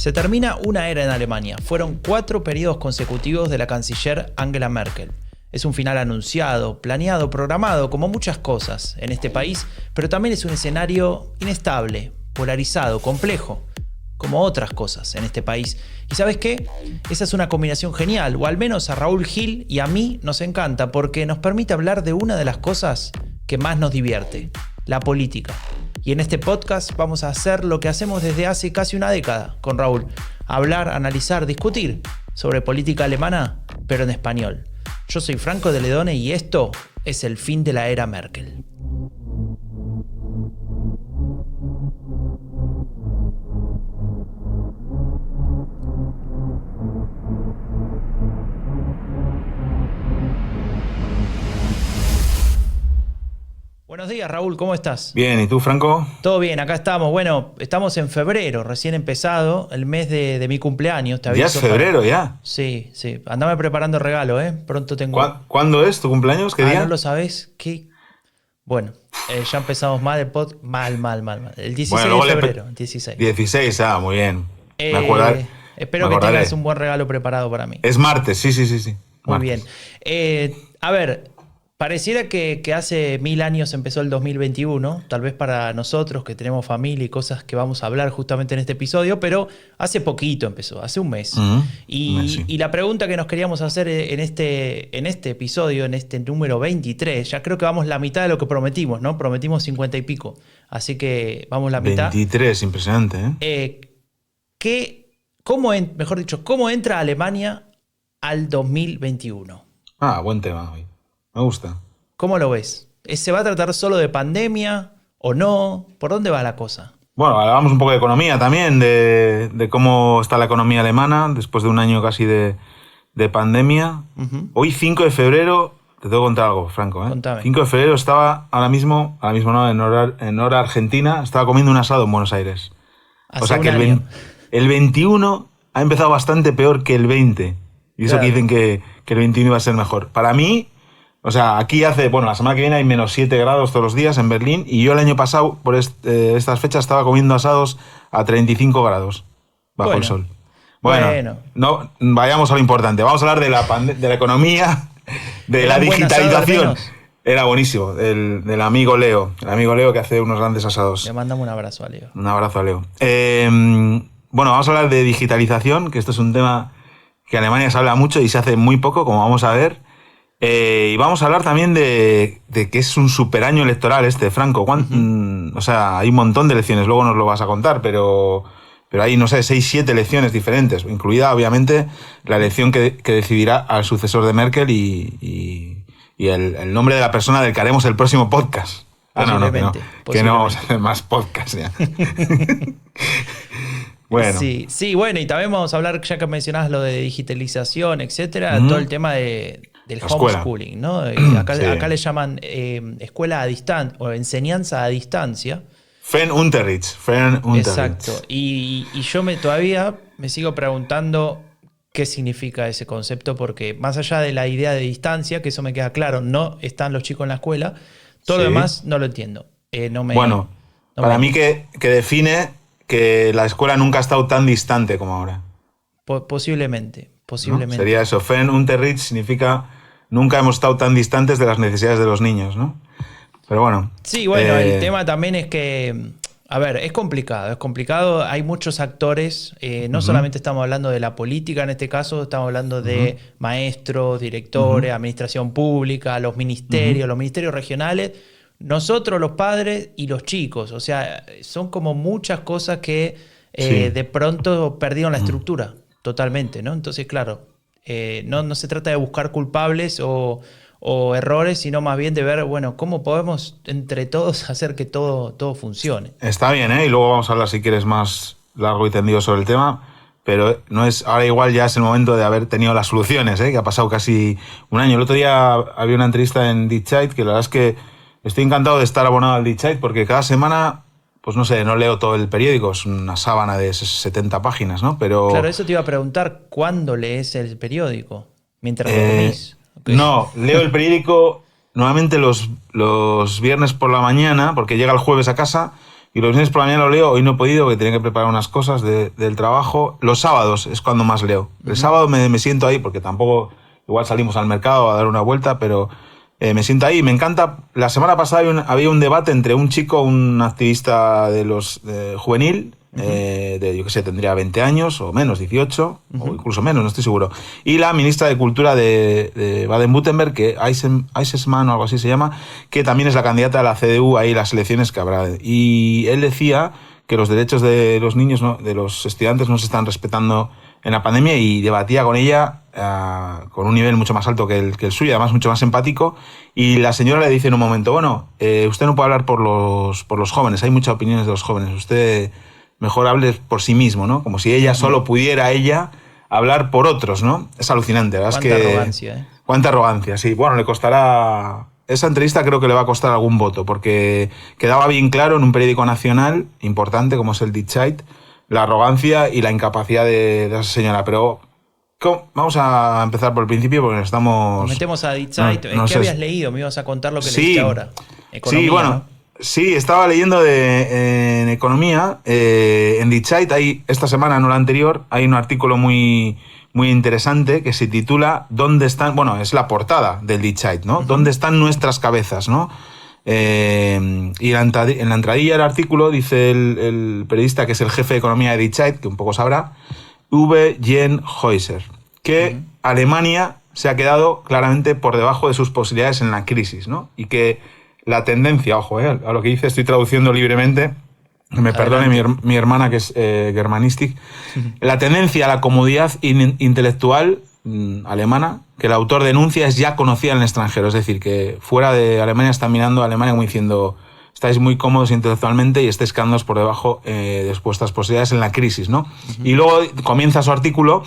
Se termina una era en Alemania. Fueron 4 periodos consecutivos de la canciller Angela Merkel. Es un final anunciado, planeado, programado, como muchas cosas en este país, pero también es un escenario inestable, polarizado, complejo, como otras cosas en este país. ¿Y sabes qué? Esa es una combinación genial, o al menos a Raúl Gil y a mí nos encanta, porque nos permite hablar de una de las cosas que más nos divierte, la política. Y en este podcast vamos a hacer lo que hacemos desde hace casi una década con Raúl. Hablar, analizar, discutir sobre política alemana, pero en español. Yo soy Franco de Ledone y esto es el fin de la era Merkel. Buenos días, Raúl, ¿cómo estás? Bien, ¿y tú, Franco? Todo bien, acá estamos. Bueno, estamos en febrero, recién empezado, el mes de mi cumpleaños. Te ¿Ya es febrero, ya? Sí. Andame preparando regalo, ¿eh? Pronto tengo... ¿Cuándo es tu cumpleaños? ¿Qué día? ¿No lo sabés? ¿Qué? Bueno, ya empezamos mal el pod... Mal. El 16 de febrero, 16. 16, muy bien. Espero que tengas un buen regalo preparado para mí. Es martes, sí. Muy Martes. bien. A ver... Pareciera que hace 1000 años empezó el 2021, tal vez para nosotros que tenemos familia y cosas que vamos a hablar justamente en este episodio, pero hace poquito empezó, hace un mes. Y la pregunta que nos queríamos hacer en este episodio, en este número 23, ya creo que vamos la mitad de lo que prometimos, ¿no? Prometimos 50 y pico, así que vamos la mitad. 23, impresionante, ¿eh? ¿Cómo entra Alemania al 2021? Buen tema hoy. Me gusta. ¿Cómo lo ves? ¿Se va a tratar solo de pandemia o no? ¿Por dónde va la cosa? Bueno, hablamos un poco de economía también, de cómo está la economía alemana después de un año casi de pandemia. Uh-huh. Hoy, 5 de febrero, te tengo que contar algo, Franco. Contame. 5 de febrero estaba ahora mismo no, en hora argentina, estaba comiendo un asado en Buenos Aires. O sea que el 21 ha empezado bastante peor que el 20. Y eso, claro, que dicen que el 21 iba a ser mejor. Para mí... O sea, aquí la semana que viene hay menos 7 grados todos los días en Berlín, y yo el año pasado, por estas fechas, estaba comiendo asados a 35 grados bajo el sol. Bueno, no vayamos a lo importante. Vamos a hablar de la economía, de la digitalización. Era buenísimo, del amigo Leo. El amigo Leo que hace unos grandes asados. Le mandamos un abrazo a Leo. Un abrazo a Leo. Bueno, vamos a hablar de digitalización, que esto es un tema que en Alemania se habla mucho y se hace muy poco, como vamos a ver. Y vamos a hablar también de que es un super año electoral Franco. O sea, hay un montón de elecciones, luego nos lo vas a contar, pero hay, no sé, 6-7 elecciones diferentes, incluida, obviamente, la elección que decidirá al sucesor de Merkel y el nombre de la persona del que haremos el próximo podcast. Que no vamos a hacer más podcasts ya. Bueno. Sí, bueno, y también vamos a hablar, ya que mencionabas lo de digitalización, etcétera, todo el tema del homeschooling, ¿no? Acá le llaman escuela a distancia o enseñanza a distancia. Fernunterricht. Exacto. Y yo todavía me sigo preguntando qué significa ese concepto, porque más allá de la idea de distancia, que eso me queda claro, no están los chicos en la escuela, todo lo demás no lo entiendo. Para mí que define que la escuela nunca ha estado tan distante como ahora. Posiblemente. ¿No? Sería eso. Fernunterricht significa nunca hemos estado tan distantes de las necesidades de los niños, ¿no? Pero bueno. Sí, bueno, el tema también es que, a ver, es complicado. Hay muchos actores. No solamente estamos hablando de la política en este caso, estamos hablando de maestros, directores, administración pública, los ministerios regionales. Nosotros, los padres y los chicos. O sea, son como muchas cosas que de pronto perdieron la estructura totalmente, ¿no? Entonces, claro, no se trata de buscar culpables o errores, sino más bien de ver, bueno, cómo podemos entre todos hacer que todo funcione. Está bien, ¿eh? Y luego vamos a hablar, si quieres, más largo y tendido sobre el tema, pero no es ahora igual ya es el momento de haber tenido las soluciones, que ha pasado casi un año. El otro día había una entrevista en Die Zeit, que la verdad es que estoy encantado de estar abonado al Die Zeit, porque cada semana, pues no sé, no leo todo el periódico, es una sábana de 70 páginas, ¿no? Pero claro, eso te iba a preguntar, ¿cuándo lees el periódico? ¿Mientras dormís? Okay. No, leo el periódico normalmente los viernes por la mañana, porque llega el jueves a casa Y los viernes por la mañana lo leo, hoy no he podido porque tenía que preparar unas cosas del trabajo. Los sábados es cuando más leo. El sábado me siento ahí porque tampoco, igual salimos al mercado a dar una vuelta, pero me siento ahí. Me encanta. La semana pasada había un debate entre un chico, un activista juvenil, yo qué sé, tendría 20 años o menos, 18, o incluso menos, no estoy seguro. Y la ministra de Cultura de Baden-Württemberg, que Eisesmann o algo así se llama, que también es la candidata a la CDU ahí las elecciones que habrá. Y él decía que los derechos de los niños, ¿no?, de los estudiantes no se están respetando en la pandemia, y debatía con ella con un nivel mucho más alto que el suyo, además mucho más empático. Y la señora le dice en un momento, bueno, usted no puede hablar por los jóvenes, hay muchas opiniones de los jóvenes, usted mejor hable por sí mismo, ¿no? Como si ella solo pudiera hablar por otros, ¿no? Es alucinante, ¿verdad? Cuánta arrogancia, ¿eh? Cuánta arrogancia, sí. Bueno, le costará... Esa entrevista creo que le va a costar algún voto, porque quedaba bien claro en un periódico nacional importante como es el Die Zeit, la arrogancia y la incapacidad de esa señora. Pero vamos a empezar por el principio porque nos metemos a Die Zeit. ¿Qué habías leído? Me ibas a contar lo que leíste ahora. Economía, sí, bueno... ¿no? Sí, estaba leyendo en economía, en Die Zeit, esta semana, no la anterior, hay un artículo muy, muy interesante que se titula ¿Dónde están? Bueno, es la portada del Die Zeit, ¿no? ¿Dónde están nuestras cabezas, no? Y en la entradilla del artículo dice el periodista, que es el jefe de economía de Die Zeit, que un poco sabrá, Uwe Jenhäuser, que Alemania se ha quedado claramente por debajo de sus posibilidades en la crisis, ¿no? Y que la tendencia, ojo, a lo que dice, estoy traduciendo libremente, me perdone mi hermana que es germanistic, la tendencia a la comodidad intelectual alemana, que el autor denuncia, es ya conocida en el extranjero. Es decir, que fuera de Alemania están mirando a Alemania como diciendo, estáis muy cómodos intelectualmente y estáis quedándoos por debajo de vuestras posibilidades en la crisis, ¿no? Y luego comienza su artículo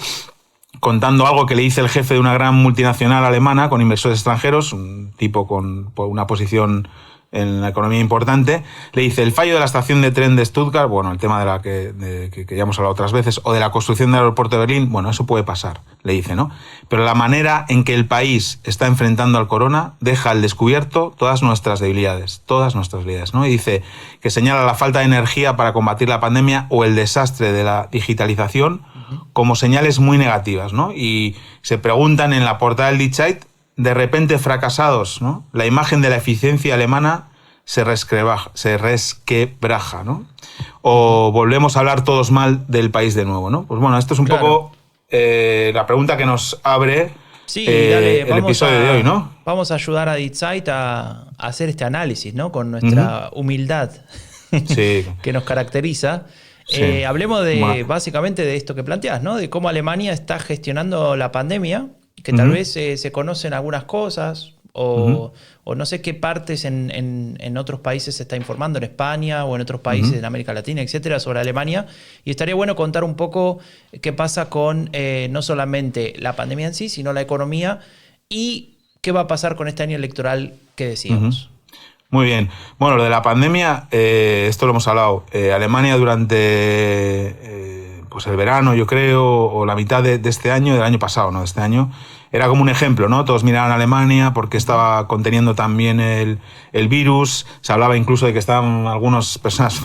contando algo que le dice el jefe de una gran multinacional alemana con inversores extranjeros, un tipo con una posición en la economía importante. Le dice, el fallo de la estación de tren de Stuttgart, bueno, el tema que ya hemos hablado otras veces, o de la construcción del aeropuerto de Berlín, bueno, eso puede pasar, le dice, ¿no? Pero la manera en que el país está enfrentando al corona deja al descubierto todas nuestras debilidades, ¿no? Y dice que señala la falta de energía para combatir la pandemia o el desastre de la digitalización como señales muy negativas, ¿no? Y se preguntan en la portada del Die Zeit, de repente fracasados, ¿no? La imagen de la eficiencia alemana se resquebraja, ¿no? O volvemos a hablar todos mal del país de nuevo, ¿no? Pues bueno, esto es un poco la pregunta que nos abre el episodio de hoy, ¿no? Vamos a ayudar a Die Zeit a hacer este análisis, ¿no? Con nuestra humildad que nos caracteriza. Sí. Hablemos básicamente de esto que planteas, ¿no? De cómo Alemania está gestionando la pandemia, que tal vez se conocen algunas cosas o no sé qué partes en otros países se está informando, en España o en otros países en América Latina, etcétera, sobre Alemania. Y estaría bueno contar un poco qué pasa con no solamente la pandemia en sí, sino la economía y qué va a pasar con este año electoral que decíamos. Muy bien. Bueno, lo de la pandemia, esto lo hemos hablado. Alemania durante pues el verano, yo creo, o la mitad de este año, del año pasado, no de este año, era como un ejemplo, ¿no? Todos miraban a Alemania porque estaba conteniendo también el virus. Se hablaba incluso de que estaban algunas personas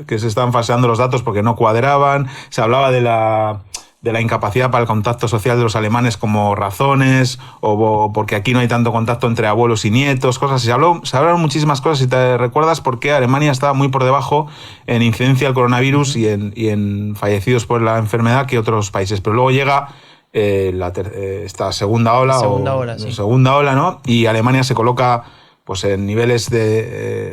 que se estaban falseando los datos porque no cuadraban. Se hablaba de la incapacidad para el contacto social de los alemanes como razones, o porque aquí no hay tanto contacto entre abuelos y nietos, cosas. Se hablaron muchísimas cosas, si te recuerdas, porque Alemania estaba muy por debajo en incidencia del coronavirus y en fallecidos por la enfermedad que otros países. Pero luego llega esta segunda ola, ¿no? Y Alemania se coloca pues en niveles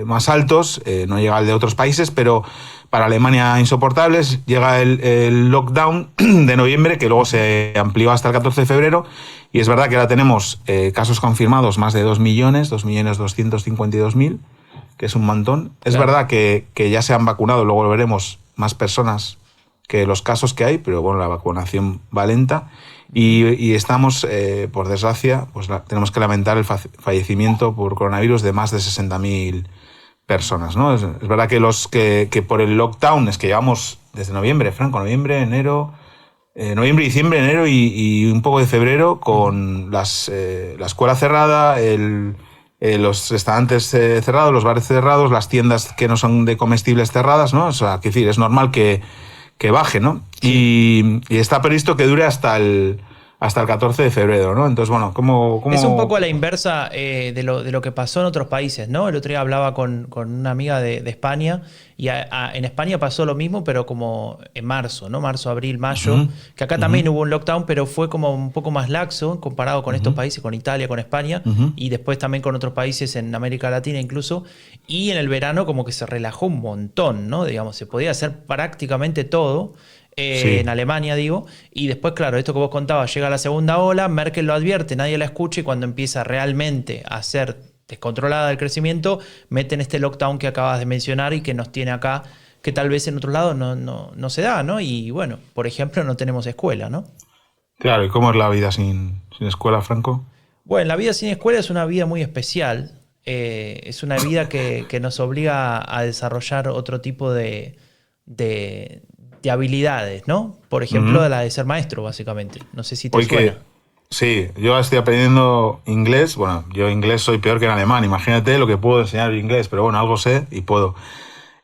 más altos, no llega al de otros países, pero para Alemania insoportables. Llega el lockdown de noviembre, que luego se amplió hasta el 14 de febrero, y es verdad que ahora tenemos casos confirmados más de 2.252.000, que es un montón. Es verdad que ya se han vacunado, luego lo veremos, más personas que los casos que hay, pero bueno, la vacunación va lenta. Y estamos, por desgracia, pues tenemos que lamentar el fallecimiento por coronavirus de más de 60.000 personas, ¿no? Es verdad que por el lockdown es que llevamos desde noviembre, Franco, noviembre, diciembre, enero y un poco de febrero con la escuela cerrada, los restaurantes cerrados, los bares cerrados, las tiendas que no son de comestibles cerradas, ¿no? O sea, que decir, es normal que baje, ¿no? Sí. Y está previsto que dure hasta el 14 de febrero, ¿no? Entonces, bueno, ¿cómo? Es un poco a la inversa de lo que pasó en otros países, ¿no? El otro día hablaba con una amiga de España y en España pasó lo mismo, pero como en marzo, ¿no? Marzo, abril, mayo, que acá también hubo un lockdown, pero fue como un poco más laxo comparado con estos países, con Italia, con España, y después también con otros países en América Latina incluso, y en el verano como que se relajó un montón, ¿no? Digamos, se podía hacer prácticamente todo. Sí. En Alemania, digo, y después, claro, esto que vos contabas, llega la segunda ola, Merkel lo advierte, nadie la escucha y cuando empieza realmente a ser descontrolada el crecimiento, meten este lockdown que acabas de mencionar y que nos tiene acá, que tal vez en otro lado no se da, ¿no? Y bueno, por ejemplo, no tenemos escuela, ¿no? Claro, ¿y cómo es la vida sin escuela, Franco? Bueno, la vida sin escuela es una vida muy especial, es una vida que nos obliga a desarrollar otro tipo de habilidades, ¿no? Por ejemplo, la de ser maestro, básicamente. No sé si te suena. Sí, yo estoy aprendiendo inglés. Bueno, yo inglés soy peor que en alemán. Imagínate lo que puedo enseñar en inglés, pero bueno, algo sé y puedo.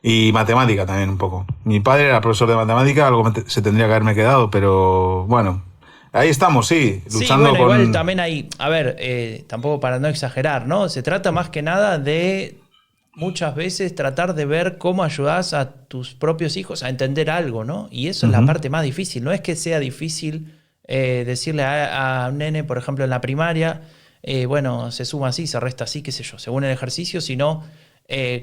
Y matemática también un poco. Mi padre era profesor de matemática, algo se tendría que haberme quedado, pero bueno, ahí estamos, sí, luchando bueno, igual también hay, a ver, tampoco para no exagerar, ¿no? Se trata más que nada de muchas veces tratar de ver cómo ayudás a tus propios hijos a entender algo, ¿no? Y eso es la parte más difícil. No es que sea difícil decirle a un nene, por ejemplo, en la primaria, bueno, se suma así, se resta así, qué sé yo, según el ejercicio, sino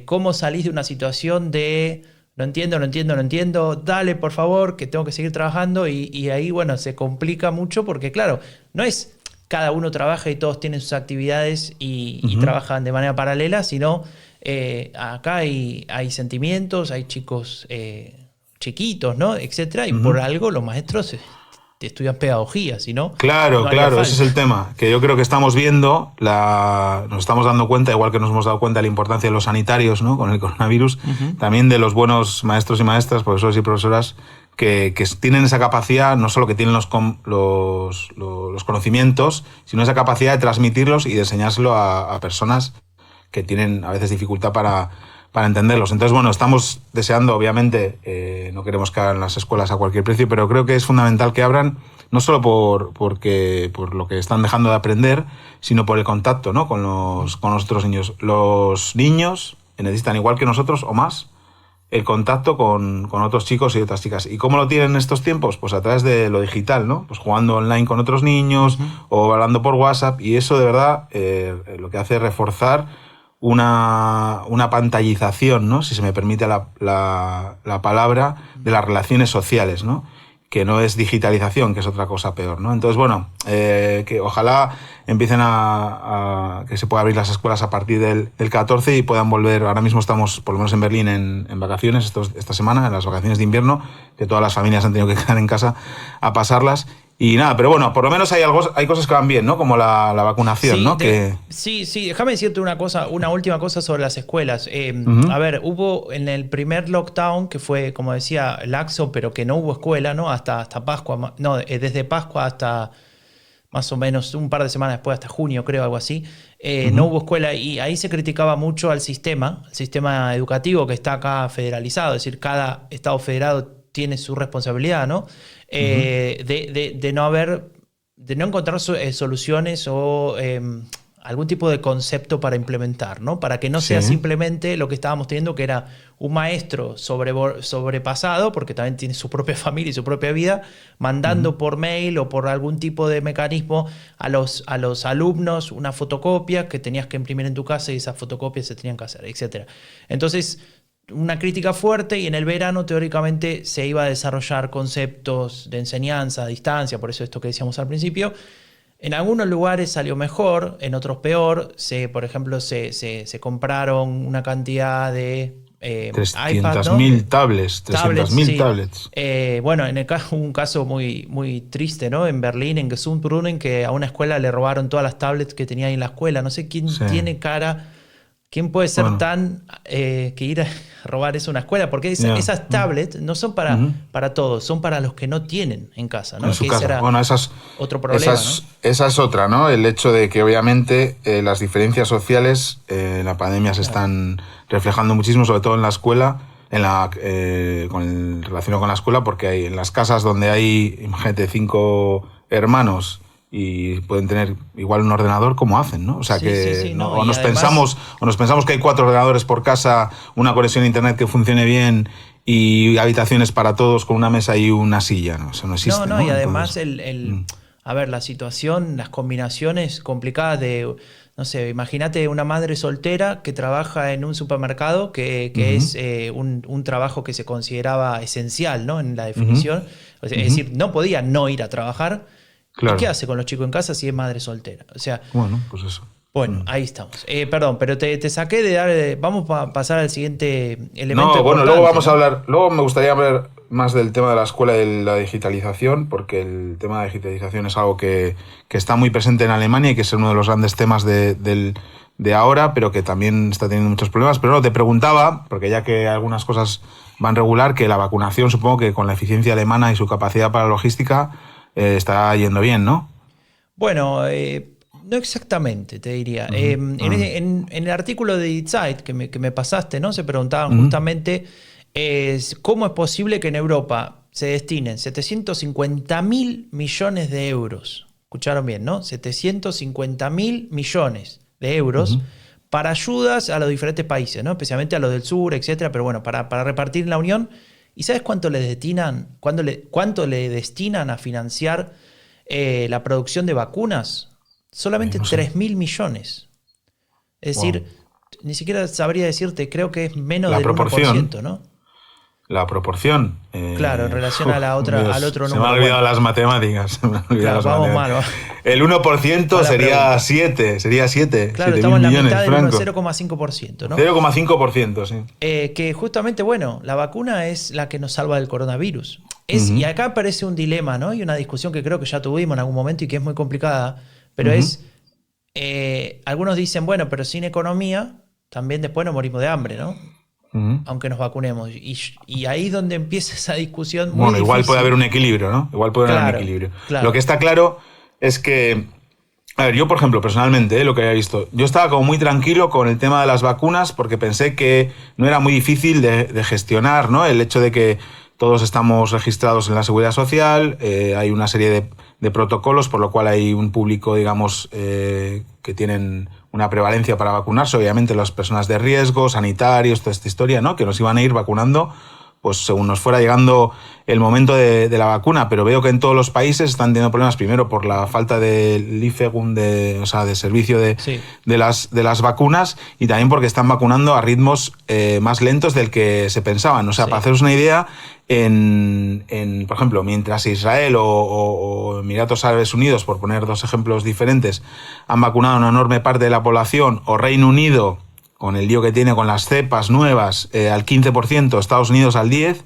cómo salís de una situación de no entiendo, dale, por favor, que tengo que seguir trabajando y ahí, bueno, se complica mucho porque, claro, no es cada uno trabaja y todos tienen sus actividades y trabajan de manera paralela, sino acá hay sentimientos, hay chicos chiquitos, ¿no? Etcétera, y por algo los maestros estudian pedagogía, si no. Claro, ese es el tema, que yo creo que estamos viendo, nos estamos dando cuenta, igual que nos hemos dado cuenta de la importancia de los sanitarios, ¿no? Con el coronavirus, también de los buenos maestros y maestras, profesores y profesoras, que tienen esa capacidad, no solo que tienen los conocimientos, sino esa capacidad de transmitirlos y de enseñárselo a personas que tienen a veces dificultad para entenderlos. Entonces, bueno, estamos deseando, obviamente, no queremos que abran las escuelas a cualquier precio, pero creo que es fundamental que abran, no solo por lo que están dejando de aprender, sino por el contacto, ¿no? con los otros niños. Los niños necesitan, igual que nosotros, o más, el contacto con otros chicos y otras chicas. ¿Y cómo lo tienen en estos tiempos? Pues a través de lo digital, ¿no? Pues jugando online con otros niños o hablando por WhatsApp, y eso de verdad lo que hace es reforzar una pantallización, ¿no? Si se me permite la palabra, de las relaciones sociales, ¿no? Que no es digitalización, que es otra cosa peor, ¿no? Entonces, bueno, que ojalá empiecen que se puedan abrir las escuelas a partir del 14 y puedan volver. Ahora mismo estamos, por lo menos en Berlín, en vacaciones, esta semana, en las vacaciones de invierno, que todas las familias han tenido que quedar en casa a pasarlas. Y nada, pero bueno, por lo menos hay cosas que van bien, ¿no? Como la vacunación, sí, ¿no? Sí, déjame decirte una última cosa sobre las escuelas. A ver, hubo en el primer lockdown, que fue, como decía, laxo, pero que no hubo escuela, ¿no? Hasta Pascua, no, desde Pascua hasta más o menos un par de semanas después, hasta junio, creo, algo así. No hubo escuela y ahí se criticaba mucho al sistema educativo que está acá federalizado, es decir, cada estado federado tiene su responsabilidad, ¿no? De no encontrar soluciones o algún tipo de concepto para implementar, ¿no? Para que no sea simplemente lo que estábamos teniendo, que era un maestro sobrepasado, porque también tiene su propia familia y su propia vida, mandando por mail o por algún tipo de mecanismo a los alumnos una fotocopia que tenías que imprimir en tu casa y esas fotocopias se tenían que hacer, etc. Entonces, una crítica fuerte, y en el verano teóricamente se iba a desarrollar conceptos de enseñanza a distancia, por eso esto que decíamos al principio. En algunos lugares salió mejor, en otros peor. Por ejemplo, se compraron una cantidad de 300.000 tablets, 300.000 tablets. Bueno, hubo un caso muy, muy triste, ¿no? En Berlín, en Gesundbrunnen, que a una escuela le robaron todas las tablets que tenía ahí en la escuela. No sé quién tiene cara ¿Quién puede ser Bueno. tan que ir a robar eso a una escuela? Porque Ya. esas tablets no son para todos, son para los que no tienen en casa, ¿no? En su Que ese casa. era Bueno, otro problema, esa es otra, ¿no? El hecho de que obviamente las diferencias sociales en la pandemia se están reflejando muchísimo, sobre todo en la escuela, relacionado con la escuela, porque hay en las casas donde hay, imagínate, 5 hermanos y pueden tener igual un ordenador, ¿cómo hacen, no? O sea Sí, que sí, no, o y nos además- pensamos que hay 4 ordenadores por casa, una conexión a internet que funcione bien y habitaciones para todos con una mesa y una silla, ¿no? Eso no existe, No, ¿no? y además Entonces, a ver, la situación, las combinaciones complicadas de, no sé, imagínate una madre soltera que trabaja en un supermercado que es un trabajo que se consideraba esencial, ¿no? En la definición. O sea, es decir, no podía no ir a trabajar. ¿Y claro. qué hace con los chicos en casa si es madre soltera? O sea, Bueno, pues eso. bueno, ahí estamos. Perdón, pero te saqué de dar. Vamos a pasar al siguiente elemento. No, bueno, importante, luego vamos ¿no? a hablar, luego me gustaría hablar más del tema de la escuela y de la digitalización, porque el tema de la digitalización es algo que está muy presente en Alemania y que es uno de los grandes temas de ahora, pero que también está teniendo muchos problemas. Pero no, te preguntaba, porque ya que algunas cosas van regular, que la vacunación, supongo que con la eficiencia alemana y su capacidad para la logística, está yendo bien, ¿no? Bueno, no exactamente, te diría. En el artículo de Die Zeit que me pasaste, ¿no? Se preguntaban justamente cómo es posible que en Europa se destinen 750.000 millones de euros. Escucharon bien, ¿no? 750.000 millones de euros para ayudas a los diferentes países, ¿no? Especialmente a los del sur, etcétera, pero bueno, para repartir en la Unión. ¿Y sabes cuánto le destinan? ¿Cuánto le destinan a financiar la producción de vacunas? Solamente No sé. 3.000 millones. Es decir, ni siquiera sabría decirte, creo que es menos La del proporción. 1%, ¿no? La proporción. Claro, en relación a la otra, Dios, al otro se número. me han olvidado Bueno, las matemáticas. Se me han olvidado claro, las vamos matemáticas. mal. El 1% Mala sería pregunta. 7. Sería 7. Claro, 7.000 estamos en la millones, mitad del Franco. 0,5%, ¿no? 0,5%, sí. Que justamente, bueno, la vacuna es la que nos salva del coronavirus. Y acá aparece un dilema, ¿no? Y una discusión que creo que ya tuvimos en algún momento y que es muy complicada, pero algunos dicen, bueno, pero sin economía también después nos morimos de hambre, ¿no? Aunque nos vacunemos. Y ahí es donde empieza esa discusión muy Bueno, igual difícil. puede haber un equilibrio, ¿no? Igual puede haber un equilibrio. Claro. Lo que está claro es que, a ver, yo por ejemplo, personalmente, lo que había visto, yo estaba como muy tranquilo con el tema de las vacunas porque pensé que no era muy difícil de gestionar, ¿no? El hecho de que todos estamos registrados en la Seguridad Social, hay una serie de protocolos, por lo cual hay un público, digamos, que tienen una prevalencia para vacunarse, obviamente las personas de riesgo, sanitarios, toda esta historia, ¿no? Que nos iban a ir vacunando pues según nos fuera llegando el momento de la vacuna, pero veo que en todos los países están teniendo problemas, primero por la falta de Lieferung, o sea, de servicio de las vacunas, y también porque están vacunando a ritmos más lentos del que se pensaban. O sea, para haceros una idea, por ejemplo, mientras Israel o Emiratos Árabes Unidos, por poner dos ejemplos diferentes, han vacunado a una enorme parte de la población, o Reino Unido, con el lío que tiene con las cepas nuevas, al 15%, Estados Unidos al 10%,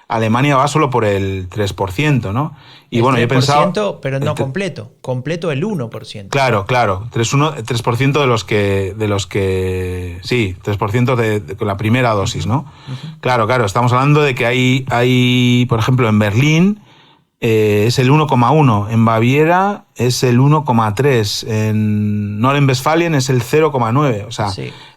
Alemania va solo por el 3%, ¿no? Y bueno, yo he pensado... Pero no completo el 1%. Claro, 3% de los que... Sí, 3% de la primera dosis, ¿no? Claro, estamos hablando de que hay, por ejemplo, en Berlín es el 1,1, en Baviera es el 1,3, en Norden-Westfalen es el 0,9. O sea,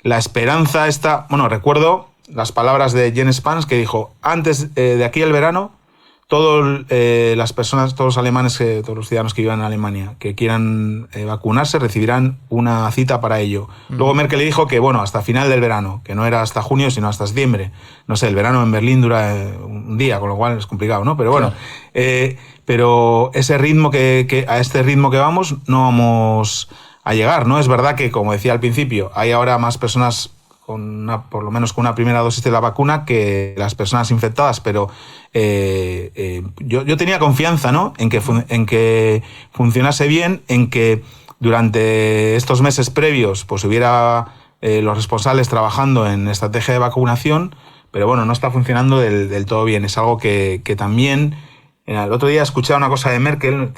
la esperanza está... Bueno, recuerdo las palabras de Jens Spahn, que dijo, antes de aquí al verano, las personas, todos los alemanes, todos los ciudadanos que vivan en Alemania, que quieran vacunarse, recibirán una cita para ello. Luego Merkel le dijo que, bueno, hasta final del verano, que no era hasta junio, sino hasta septiembre. No sé, el verano en Berlín dura un día, con lo cual es complicado, ¿no? Pero bueno, pero ese ritmo a este ritmo que vamos, no vamos a llegar, ¿no? Es verdad que, como decía al principio, hay ahora más personas por lo menos con una primera dosis de la vacuna que las personas infectadas, pero yo tenía confianza, ¿no? en que funcionase bien, en que durante estos meses previos pues hubiera los responsables trabajando en estrategia de vacunación, pero bueno, no está funcionando del todo bien. Es algo que también El otro día escuché una cosa de Merkel,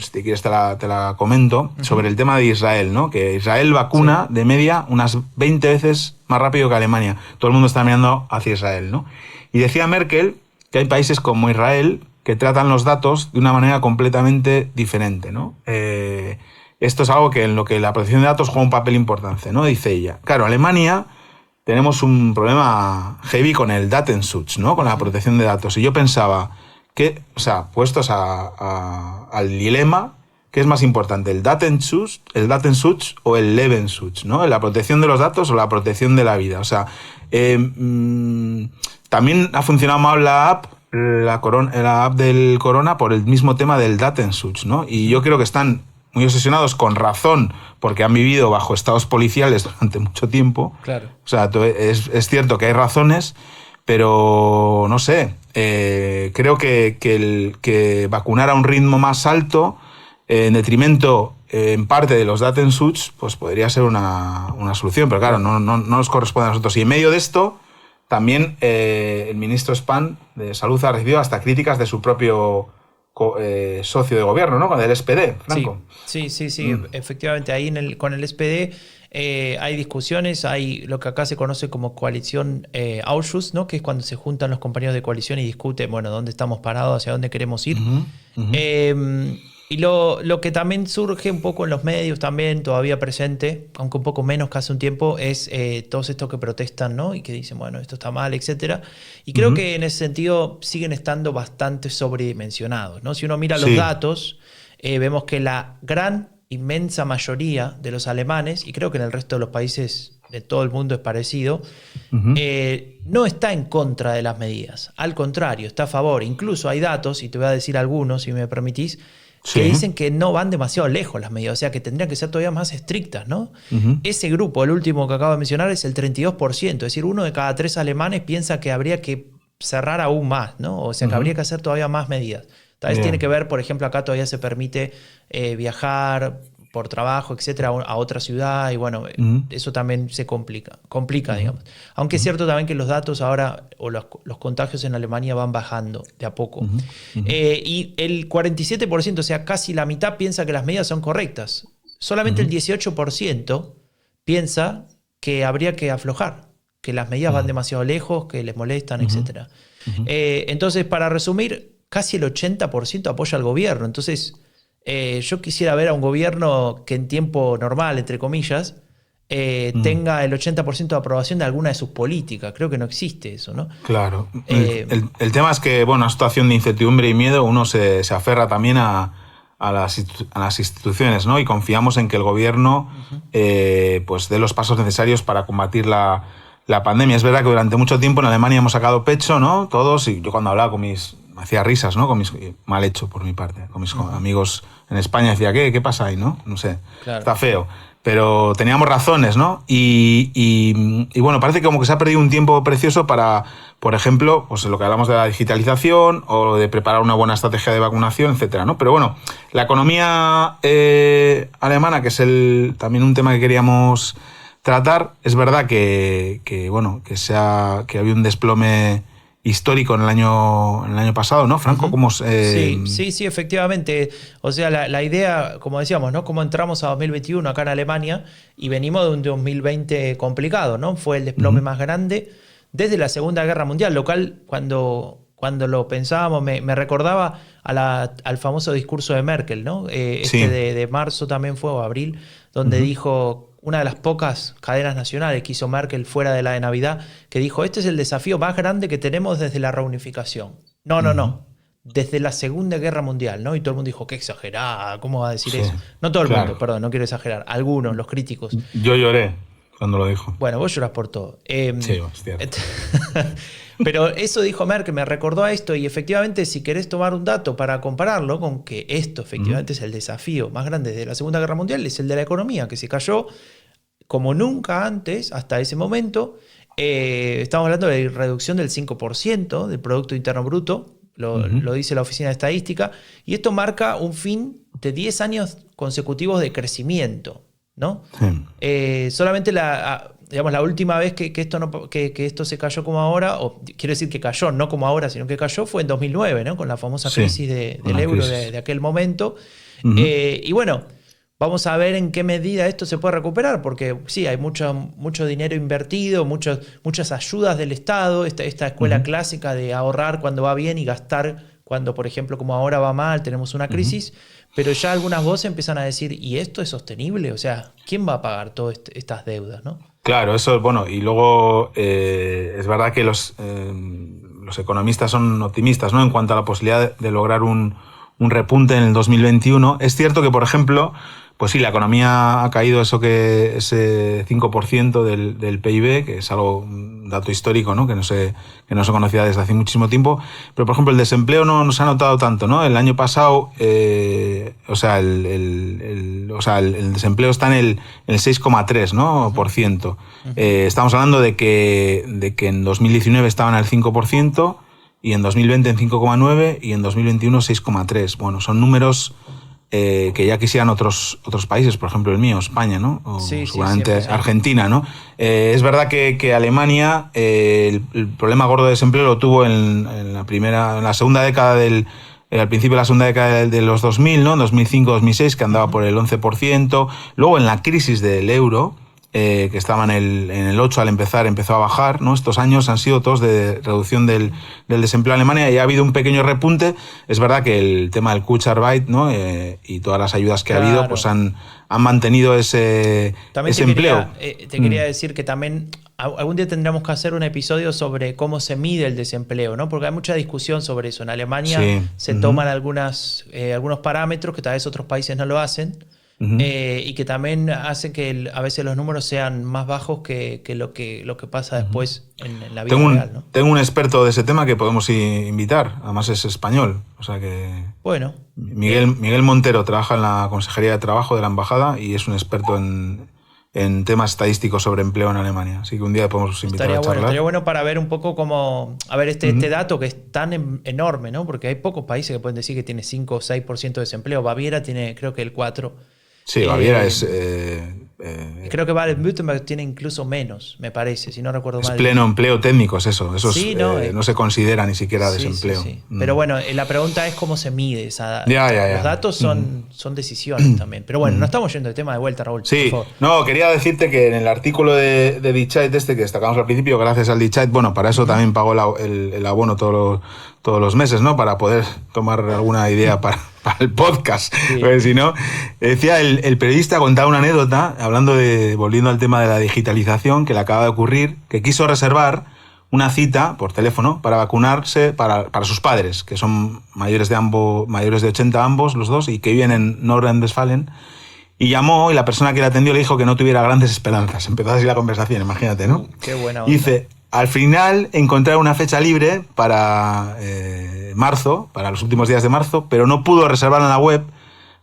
si te quieres te la comento, sobre el tema de Israel, ¿no? Que Israel vacuna de media unas 20 veces más rápido que Alemania. Todo el mundo está mirando hacia Israel, ¿no? Y decía Merkel que hay países como Israel que tratan los datos de una manera completamente diferente, ¿no? Esto es algo que en lo que la protección de datos juega un papel importante, ¿no? Dice ella. Claro, Alemania tenemos un problema heavy con el Datenschutz, ¿no? Con la protección de datos. Y yo pensaba que, o sea, puestos al dilema, ¿qué es más importante? ¿El Datenschutz o el Lebensschutz, ¿no? ¿La protección de los datos o la protección de la vida? O sea, también ha funcionado mal la app del Corona por el mismo tema del Datenschutz, ¿no? Y yo creo que están muy obsesionados con razón porque han vivido bajo estados policiales durante mucho tiempo. Claro. O sea, es cierto que hay razones, pero no sé, creo que vacunar a un ritmo más alto, en detrimento en parte de los Datenschutz, pues podría ser una solución, pero claro, no nos corresponde a nosotros. Y en medio de esto, también el ministro Spahn de Salud ha recibido hasta críticas de su propio socio de gobierno, ¿no? Con el SPD, Franco. Sí. Efectivamente, ahí con el SPD hay discusiones, hay lo que acá se conoce como coalición Ausschuss, ¿no? Que es cuando se juntan los compañeros de coalición y discuten, bueno, dónde estamos parados, hacia dónde queremos ir. Y lo que también surge un poco en los medios también, todavía presente, aunque un poco menos que hace un tiempo, es todos estos que protestan, ¿no? Y que dicen, bueno, esto está mal, etcétera. Y creo que en ese sentido siguen estando bastante sobredimensionados, ¿no? Si uno mira los datos, vemos que la inmensa mayoría de los alemanes, y creo que en el resto de los países de todo el mundo es parecido, no está en contra de las medidas. Al contrario, está a favor. Incluso hay datos, y te voy a decir algunos, si me permitís, que dicen que no van demasiado lejos las medidas, o sea que tendrían que ser todavía más estrictas, ¿no? Ese grupo, el último que acabo de mencionar, es el 32%, es decir, 1 de cada 3 alemanes piensa que habría que cerrar aún más, ¿no? O sea que habría que hacer todavía más medidas. Tal vez tiene que ver, por ejemplo, acá todavía se permite viajar por trabajo, etcétera, a otra ciudad, y bueno, eso también se complica, digamos. Aunque es cierto también que los datos ahora, o los contagios en Alemania van bajando de a poco. Y el 47%, o sea, casi la mitad, piensa que las medidas son correctas. Solamente el 18% piensa que habría que aflojar, que las medidas van demasiado lejos, que les molestan, etcétera. Entonces, para resumir, casi el 80% apoya al gobierno. Entonces, yo quisiera ver a un gobierno que en tiempo normal, entre comillas, tenga el 80% de aprobación de alguna de sus políticas. Creo que no existe eso, ¿no? Claro. El tema es que, bueno, en una situación de incertidumbre y miedo, uno se aferra también a las instituciones, ¿no? Y confiamos en que el gobierno pues dé los pasos necesarios para combatir la pandemia. Es verdad que durante mucho tiempo en Alemania hemos sacado pecho, ¿no? Todos, y yo cuando hablaba me hacía risas, ¿no? Mal hecho por mi parte. Con mis amigos en España decía, ¿qué pasa ahí, no? No sé, claro. Está feo. Pero teníamos razones, ¿no? Y bueno, parece que como que se ha perdido un tiempo precioso para, por ejemplo, pues lo que hablamos de la digitalización o de preparar una buena estrategia de vacunación, etcétera, ¿no? Pero bueno, la economía alemana, que es también un tema que queríamos tratar, es verdad que había un desplome histórico en el año pasado, ¿no, Franco? Sí, efectivamente. O sea, la idea, como decíamos, ¿no? Cómo entramos a 2021 acá en Alemania y venimos de un 2020 complicado, ¿no? Fue el desplome más grande desde la Segunda Guerra Mundial, lo cual cuando lo pensábamos me recordaba al famoso discurso de Merkel, ¿no? De marzo también fue, o abril, donde dijo, una de las pocas cadenas nacionales que hizo Merkel fuera de la de Navidad, que dijo, este es el desafío más grande que tenemos desde la reunificación. No. Desde la Segunda Guerra Mundial, ¿no? Y todo el mundo dijo, qué exagerada, ¿cómo va a decir eso? No todo el mundo, perdón, no quiero exagerar. Algunos, los críticos. Yo lloré cuando lo dijo. Bueno, vos llorás por todo. Sí, es cierto. Pero eso dijo Merkel, me recordó a esto, y efectivamente, si querés tomar un dato para compararlo con que esto efectivamente es el desafío más grande de la Segunda Guerra Mundial, es el de la economía, que se cayó como nunca antes, hasta ese momento. Estamos hablando de reducción del 5% del Producto Interno Bruto, lo dice la Oficina de Estadística, y esto marca un fin de 10 años consecutivos de crecimiento, ¿no? Solamente digamos, la última vez que esto, que esto se cayó como ahora, o quiero decir que cayó, no como ahora, sino que cayó, fue en 2009, ¿no? Con la famosa crisis del euro de aquel momento. Uh-huh. Y bueno, vamos a ver en qué medida esto se puede recuperar, porque sí, hay mucho dinero invertido, muchas ayudas del Estado, esta escuela uh-huh. clásica de ahorrar cuando va bien y gastar cuando, por ejemplo, como ahora va mal, tenemos una crisis, uh-huh. pero ya algunas voces empiezan a decir, ¿y esto es sostenible? O sea, ¿quién va a pagar todas estas deudas, no? Claro, eso es bueno. Y luego es verdad que los economistas son optimistas, ¿no? En cuanto a la posibilidad de lograr un repunte en el 2021. Es cierto que, por ejemplo, pues sí, la economía ha caído ese 5% del PIB, que es un dato histórico, ¿no? Que no se conocía desde hace muchísimo tiempo. Pero, por ejemplo, el desempleo no se ha notado tanto, ¿no? El año pasado, el desempleo está en el 6,3%, ¿no? por ciento. Estamos hablando de que en 2019 estaban al 5%, y en 2020 en 5,9% y en 2021 6,3%. Bueno, son números que ya quisieran otros países, por ejemplo el mío, España, ¿no? O sí, seguramente sí, Argentina, ¿no? Es verdad que Alemania el problema gordo de desempleo lo tuvo en la segunda década al principio de la segunda década de los 2000, ¿no? En 2005-2006, que andaba por el 11%. Luego en la crisis del euro, que estaba en el 8 al empezar, empezó a bajar, ¿no? Estos años han sido todos de reducción del desempleo en Alemania y ha habido un pequeño repunte. Es verdad que el tema del Kurzarbeit, ¿no? Y todas las ayudas que ha habido, pues han mantenido ese empleo. Te quería decir que también algún día tendremos que hacer un episodio sobre cómo se mide el desempleo, ¿no? Porque hay mucha discusión sobre eso. En Alemania se toman algunos parámetros que tal vez otros países no lo hacen. Uh-huh. Y que también hace que a veces los números sean más bajos que lo que pasa después en la vida real, ¿no? Tengo un experto de ese tema que podemos invitar, además es español, o sea que... Bueno. Miguel Montero trabaja en la Consejería de Trabajo de la Embajada y es un experto en temas estadísticos sobre empleo en Alemania, así que un día podemos invitar a charlar. Estaría bueno para ver un poco cómo... A ver, este dato que es tan enorme, ¿no? Porque hay pocos países que pueden decir que tiene 5 o 6% de desempleo. Baviera tiene creo que el 4%. Sí, Baviera es... creo que Baden-Württemberg tiene incluso menos, me parece, si no recuerdo mal. Es pleno empleo técnico, es eso. Sí, no se considera ni siquiera desempleo. Sí. Pero bueno, la pregunta es cómo se mide esa... Los datos son decisiones también. Pero bueno, no estamos yendo de tema de vuelta, Raúl. Sí, por favor. No, quería decirte que en el artículo de Die-Zeit que destacamos al principio, gracias al Die-Zeit, bueno, para eso también pago el abono todos los meses, ¿no? Para poder tomar alguna idea para el podcast. Sí. Porque si no, decía el periodista, contaba una anécdota, volviendo al tema de la digitalización, que le acaba de ocurrir, que quiso reservar una cita por teléfono para vacunarse para sus padres, que son mayores de 80 ambos, los dos, y que viven en Nordrhein-Westfalen. Y llamó y la persona que le atendió le dijo que no tuviera grandes esperanzas. Empezó así la conversación, imagínate, ¿no? Qué buena onda. Y dice, al final encontraron una fecha libre para marzo, para los últimos días de marzo, pero no pudo reservarla en la web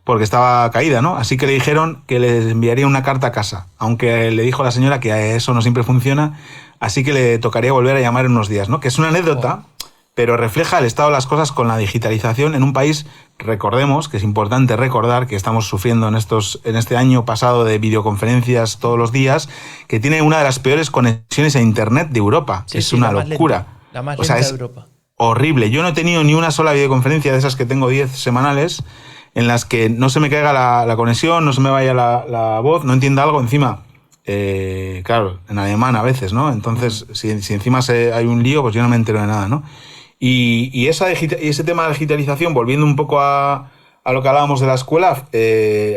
porque estaba caída, ¿no? Así que le dijeron que les enviaría una carta a casa, aunque le dijo a la señora que eso no siempre funciona, así que le tocaría volver a llamar en unos días, ¿no? Que es una anécdota, pero refleja el estado de las cosas con la digitalización en un país, recordemos, que es importante recordar que estamos sufriendo en este año pasado de videoconferencias todos los días, que tiene una de las peores conexiones a Internet de Europa. Sí, es una locura. La más lenta de Europa. Horrible. Yo no he tenido ni una sola videoconferencia de esas que tengo 10 semanales en las que no se me caiga la conexión, no se me vaya la voz, no entienda algo encima. Claro, en alemán a veces, ¿no? Entonces, si encima hay un lío, pues yo no me entero de nada, ¿no? Y ese tema de digitalización, volviendo un poco a lo que hablábamos de la escuela,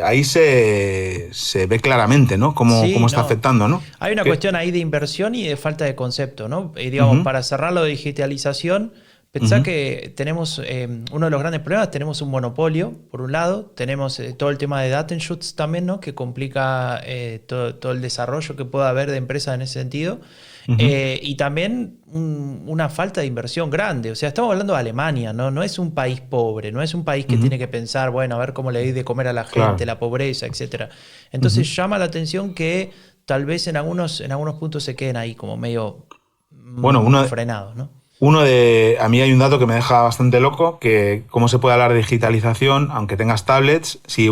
ahí se ve claramente, ¿no? Cómo está afectando, ¿no? Hay una cuestión ahí de inversión y de falta de concepto, ¿no? Digamos, para cerrar lo de digitalización, pensá que tenemos uno de los grandes problemas, tenemos un monopolio, por un lado, tenemos todo el tema de Datenschutz también, ¿no? Que complica todo el desarrollo que pueda haber de empresas en ese sentido. Y también una falta de inversión grande. O sea, estamos hablando de Alemania, ¿no? No es un país pobre, no es un país que tiene que pensar, bueno, a ver cómo le doy de comer a la gente, la pobreza, etc. Entonces llama la atención que tal vez en algunos puntos se queden ahí como medio frenados, ¿no? A mí hay un dato que me deja bastante loco, que cómo se puede hablar de digitalización, aunque tengas tablets, si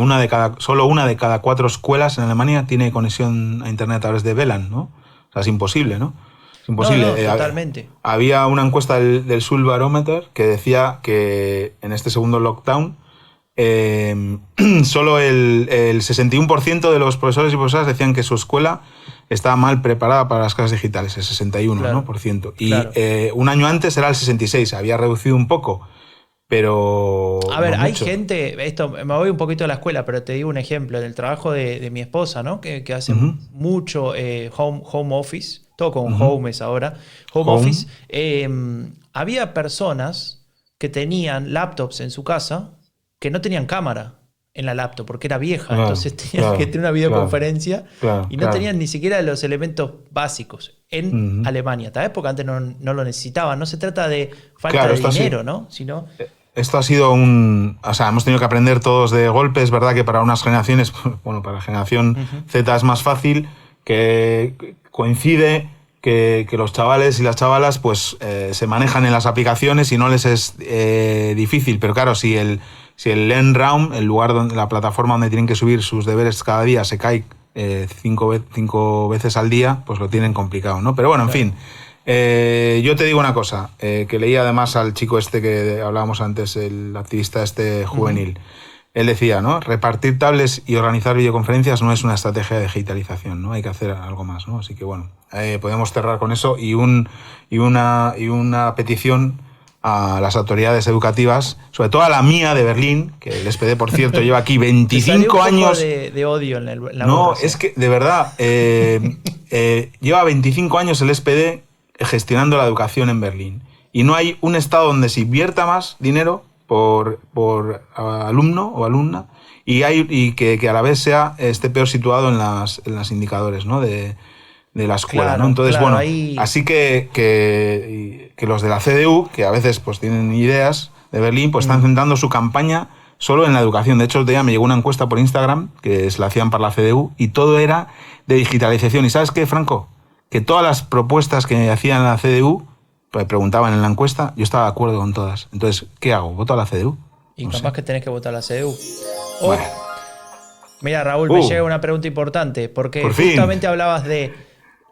solo una de cada 4 escuelas en Alemania tiene conexión a Internet a través de WLAN, ¿no? O sea, es imposible, ¿no? Es imposible. No, totalmente. Había una encuesta del Sul Barometer que decía que en este segundo lockdown solo el 61% de los profesores y profesoras decían que su escuela estaba mal preparada para las clases digitales, el 61%, Claro, ¿no? Por ciento. Y claro. un año antes era el 66%, había reducido un poco, pero A ver, no hay mucho. gente, esto me voy un poquito a la escuela, pero te digo un ejemplo, en el trabajo de mi esposa, ¿no? Que hace Ujú, mucho home office, todo con ujú. home es ahora, home Home. office. Había personas que tenían laptops en su casa que no tenían cámara en la laptop porque era vieja, Claro, entonces tenían que claro, tener una videoconferencia claro, y no claro. tenían ni siquiera los elementos básicos en Ujú. Alemania. Esta época antes no lo necesitaban, no se trata de falta Claro, de esto ha sido, dinero, ¿no? Sino, esto ha sido o sea, hemos tenido que aprender todos de golpe. Es verdad que para unas generaciones, bueno, para la generación Ujú. Z es más fácil, que coincide que los chavales y las chavalas pues se manejan en las aplicaciones y no les es difícil. Pero claro, si el LearnRaum, el lugar donde la plataforma donde tienen que subir sus deberes cada día, se cae cinco veces al día, pues lo tienen complicado, ¿no? Pero bueno, en Claro. fin. Yo te digo una cosa, que leí además al chico este que hablábamos antes, el activista este juvenil. Él decía, ¿no? Repartir tablets y organizar videoconferencias no es una estrategia de digitalización, ¿no? Hay que hacer algo más, ¿no? Así que bueno, podemos cerrar con eso y una petición a las autoridades educativas, sobre todo a la mía de Berlín, que el SPD, por cierto, lleva aquí Te salió 25 un poco años. de odio en la No, voz es recién. que, de verdad, lleva 25 años el SPD gestionando la educación en Berlín. Y no hay un estado donde se invierta más dinero por alumno o alumna y que a la vez esté peor situado en las indicadores, ¿no? de la escuela, ¿no? Claro, Entonces, claro, bueno, ahí. así que los de la CDU, que a veces pues tienen ideas de Berlín, pues están centrando su campaña solo en la educación. De hecho, el otro día me llegó una encuesta por Instagram que se la hacían para la CDU y todo era de digitalización. ¿Y sabes qué, Franco? Que todas las propuestas que hacían la CDU, pues preguntaban en la encuesta, yo estaba de acuerdo con todas. Entonces, ¿qué hago? ¿Voto a la CDU? Y No capaz sé. que tenés que votar la CDU. Bueno. Mira, Raúl, me llega una pregunta importante, porque Por fin. justamente hablabas de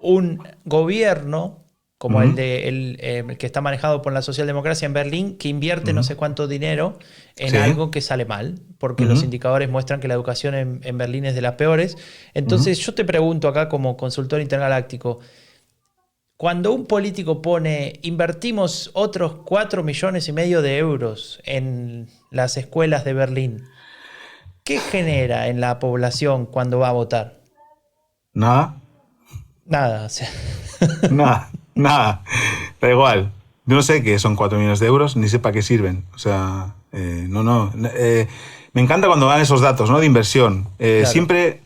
un gobierno como Ujú, el que está manejado por la socialdemocracia en Berlín, que invierte no ujú. sé cuánto dinero en Sí. algo que sale mal, porque los Ujú, indicadores muestran que la educación en Berlín es de las peores. ujú. Entonces, yo te pregunto acá como consultor intergaláctico, cuando un político pone, invertimos otros 4,5 millones de euros en las escuelas de Berlín, ¿qué genera en la población cuando va a votar? Nada. Nada, o sea. Nada, nada. Da igual. Yo no sé qué son 4 millones de euros, ni sé para qué sirven. O sea, no. Me encanta cuando dan esos datos, ¿no? De inversión. Claro. Siempre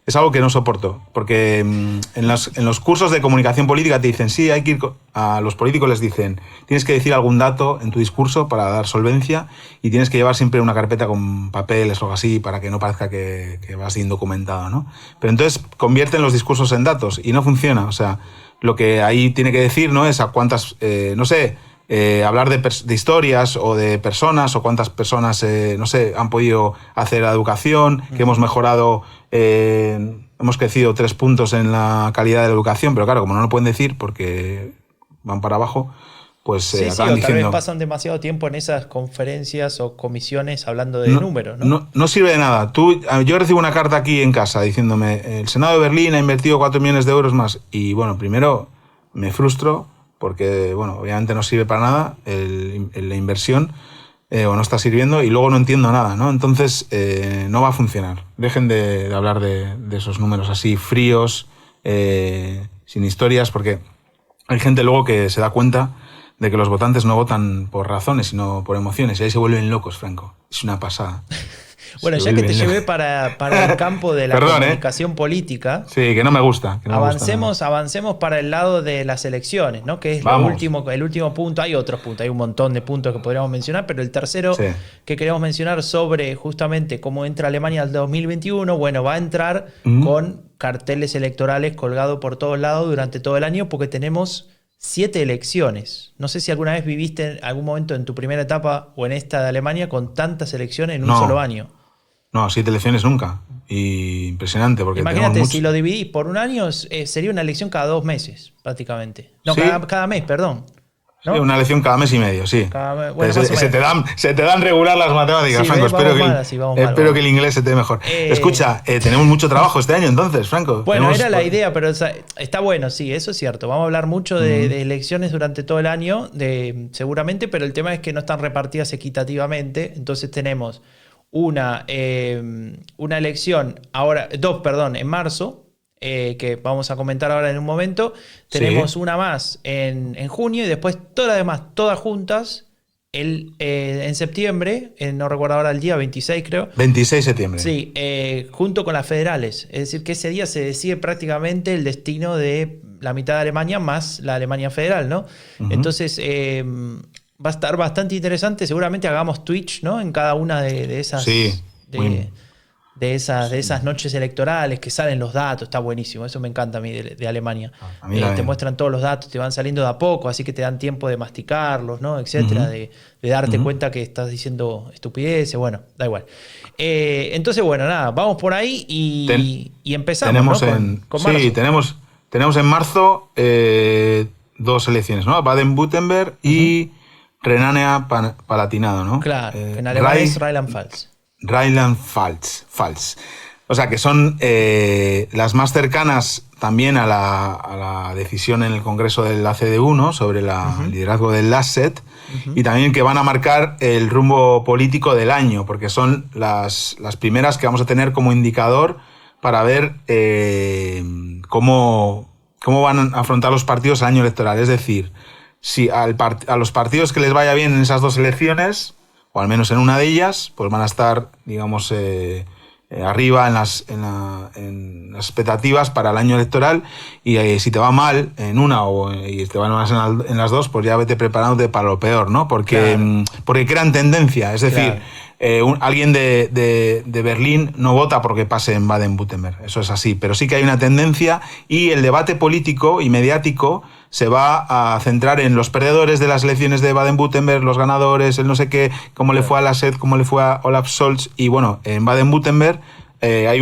es algo que no soporto. Porque en los cursos de comunicación política te dicen, sí, hay que ir. A los políticos les dicen, tienes que decir algún dato en tu discurso para dar solvencia y tienes que llevar siempre una carpeta con papeles o algo así para que no parezca que vas indocumentado, ¿no? Pero entonces convierten los discursos en datos y no funciona. O sea, lo que ahí tiene que decir, ¿no? Es a cuántas, no sé, hablar de historias o de personas o cuántas personas, no sé, han podido hacer la educación, que hemos mejorado, hemos crecido 3 puntos en la calidad de la educación, pero claro, como no lo pueden decir porque van para abajo, pues Sí, acaban o tal vez diciendo... pasan demasiado tiempo en esas conferencias o comisiones hablando de No, números, ¿no? no sirve de nada. Yo recibo una carta aquí en casa diciéndome, el Senado de Berlín ha invertido 4 millones de euros más. Y bueno, primero me frustro porque, bueno, obviamente no sirve para nada la inversión o no está sirviendo y luego no entiendo nada, ¿no? Entonces no va a funcionar. Dejen de hablar de esos números así fríos, sin historias, porque hay gente luego que se da cuenta de que los votantes no votan por razones, sino por emociones. Y ahí se vuelven locos, Franco. Es una pasada. Bueno, Se ya que te vuelven llevé locos. para el campo de la Perdón, ¿eh? comunicación política, Sí, que no me gusta. Que no me gusta nada. avancemos para el lado de las elecciones, ¿no? Que es Vamos. el último punto. Hay otros puntos, hay un montón de puntos que podríamos mencionar, pero el tercero Sí. que queremos mencionar sobre justamente cómo entra Alemania al 2021, bueno, va a entrar Ujú. con carteles electorales colgados por todos lados durante todo el año porque tenemos 7 elecciones. No sé si alguna vez viviste en algún momento en tu primera etapa o en esta de Alemania con tantas elecciones en un solo No. año. No, 7 elecciones nunca. Y impresionante, porque imagínate, si lo dividís por un año, sería una elección cada 2 meses, prácticamente. No, ¿Sí? cada mes, perdón. ¿No? Sí, una elección cada mes y medio, sí. Bueno, se te dan regular las matemáticas, sí, Franco. Espero que el inglés se te dé mejor. Escucha, tenemos mucho trabajo este año entonces, Franco. Bueno, era la idea, pero está bueno, sí, eso es cierto. Vamos a hablar mucho de elecciones durante todo el año, seguramente, pero el tema es que no están repartidas equitativamente. Entonces tenemos una elección, en marzo, que vamos a comentar ahora en un momento. Tenemos una más en junio y después todas las demás, todas juntas, en septiembre, no recuerdo ahora el día, 26 creo. 26 de septiembre. Sí, junto con las federales. Es decir, que ese día se decide prácticamente el destino de la mitad de Alemania más la Alemania federal, ¿no? Entonces, va a estar bastante interesante. Seguramente hagamos Twitch, ¿no? En cada una de esas... Sí, de esas noches electorales que salen los datos, está buenísimo, eso me encanta a mí de Alemania. Te muestran todos los datos, te van saliendo de a poco, así que te dan tiempo de masticarlos, ¿no? Etcétera, de darte cuenta que estás diciendo estupideces, bueno, da igual. Entonces, bueno, nada, vamos por ahí y empezamos, tenemos ¿no? con marzo. Tenemos en marzo 2 elecciones, ¿no? Baden-Württemberg y Renania-Palatinado, ¿no? Claro, en alemán es Rheinland-Pfalz. Rheinland-Pfalz. O sea, que son las más cercanas también a la decisión en el Congreso de la CDU, ¿no? Sobre el liderazgo del Laschet, y también que van a marcar el rumbo político del año, porque son las primeras que vamos a tener como indicador para ver cómo van a afrontar los partidos el año electoral. Es decir, si a los partidos que les vaya bien en esas 2 elecciones, o al menos en una de ellas, pues van a estar, digamos, arriba en las expectativas para el año electoral, y si te va mal en una y te va mal en las 2, pues ya vete preparándote para lo peor, ¿no? Porque crean tendencia, es decir, alguien de Berlín no vota porque pase en Baden-Württemberg, eso es así, pero sí que hay una tendencia, y el debate político y mediático se va a centrar en los perdedores de las elecciones de Baden-Württemberg, los ganadores, el no sé qué, cómo le fue a Laschet, cómo le fue a Olaf Scholz. Y bueno, en Baden-Württemberg hay